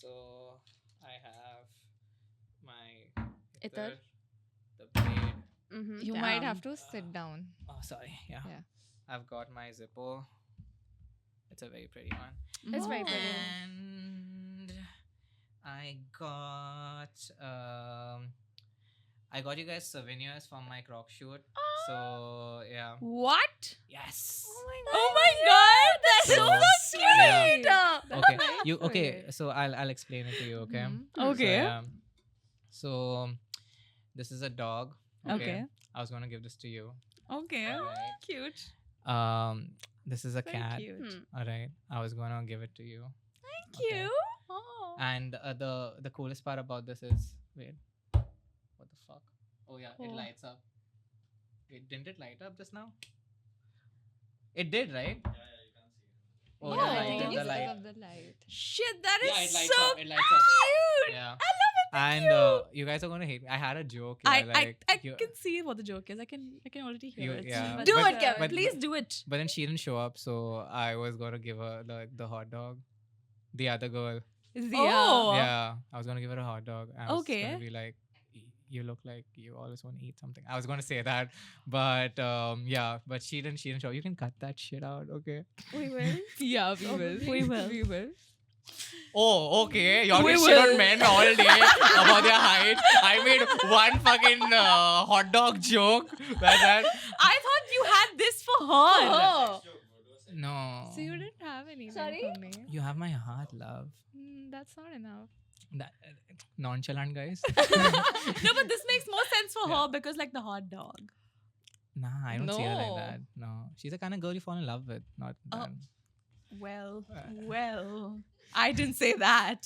So I have my Itar. the blade. Mm-hmm. You might have to sit down. Oh, sorry. Yeah. Yeah. I've got my Zippo. It's a very pretty one. It's very pretty. And I got you guys souvenirs from my croc shoot. So yeah. What? Yes. Oh my god, that's so sweet. Yeah. Okay. Okay. So I'll explain it to you. Okay. Okay. So, yeah. So this is a dog. Okay. I was gonna give this to you. Okay. Alright. Cute. This is a Very cat. cute. All right. I was gonna give it to you. Thank Okay. you. Oh. And the coolest part about this is wait, what the fuck? Oh yeah, it Oh. lights up. Wait, didn't it light up just now? It did, right? Oh, Yeah, the light, can you the set light. up the light? Shit, that is Yeah, it lights so up. It lights up. cute. Yeah. I love it. Thank And you guys are gonna hate me. I had a joke. I Yeah, like, I you- can see what the joke is. I can already hear You- it. yeah. But- Do But- it, Kevin. but- Please do it. But then she didn't show up, so I was gonna give her the hot dog. The other girl. Oh. Yeah, I was gonna give her a hot dog. And I was Okay. gonna be like, you look like you always want to eat something. I was gonna say that, but yeah, but she didn't show. You can cut that shit out, okay? We will. Yeah, we will. We will. We will. Oh, okay. Y'all We get shit will. on men all day about their height. I made one fucking hot dog joke. That I thought you had this for her. Oh. no. So you didn't have anything Sorry? for me. You have my heart, love. That's not enough. That nonchalant guys. No, but this makes more sense for her because like the hot dog. Nah, I don't see her like No. that. No, she's the kind of girl you fall in love with, not. Well, I didn't say that.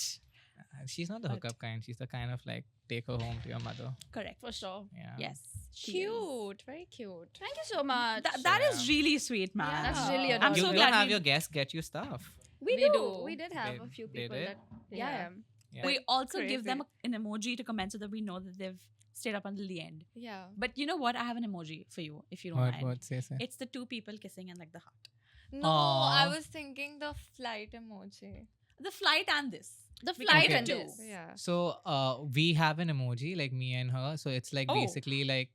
She's not the But- hookup kind. She's the kind of like take her home to your mother. Correct. For sure. Yeah. Yes. she is. Cute. Very cute. Thank you so much. That is really sweet, man. Yeah. That's really I'm adorable. You so don't glad have we- your guests get you stuff. we We do. do. We did have They- a few they people did? that. Yeah. Yeah. Yeah. We also give Crazy. them an emoji to comment so that we know that they've stayed up until the end. Yeah. But you know what? I have an emoji for you if you don't What? mind. What? Say. It's the two people kissing and like the heart. No, Aw. I was thinking the flight emoji. The flight and this. The We flight can and do this. Yeah. So we have an emoji like me and her. So it's like Oh. basically like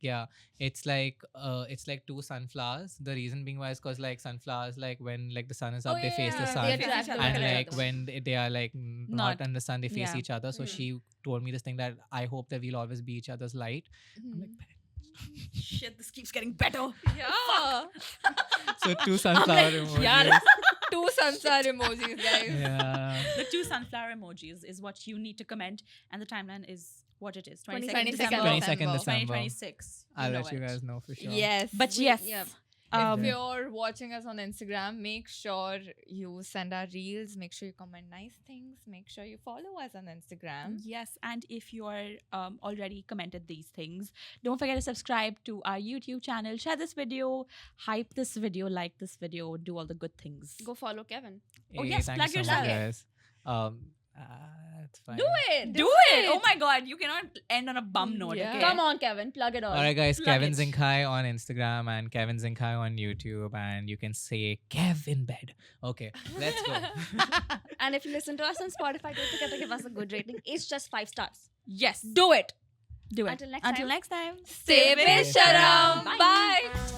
it's like two sunflowers. The reason being why is because like sunflowers like when like the sun is up Oh, they face the yeah. sun. They attract And, the And other. like when they are like not Not- in the sun, they face yeah. each other. So Mm. she told me this thing that I hope that we'll always be each other's light. I'm like, Shit, this keeps getting better. Yeah. so two sunflower emojis. Yeah. Two sunflower emojis, guys. Yeah. The two sunflower emojis is what you need to comment, and the timeline is what it is. 22nd December 22nd December. 2026. I'll know let you it. guys know for sure. Yes. But We- yes, yeah. If you're watching us on Instagram, make sure you send our reels. Make sure you comment nice things. Make sure you follow us on Instagram. yes, and if you are already commented these things, don't forget to subscribe to our YouTube channel, share this video, hype this video, like this video, do all the good things. Go follow Kevin. Oh, Hey, yes, thank plug you so much, yourself. guys. It's fine. Do it. Do it! Oh my god, you cannot end on a bum note. Yeah. Okay? Come on, Kevin. Plug it all. All right, guys. Plug Kevin it. Zingkhai on Instagram and Kevin Zingkhai on YouTube, and you can say Kev in bed. Okay, let's go. And if you listen to us on Spotify, don't forget to give us a good rating. It's just 5 stars. Yes, Do it. do it. Until next Until time. next time. Stay Baesharam. Baesharam. Bye. Bye.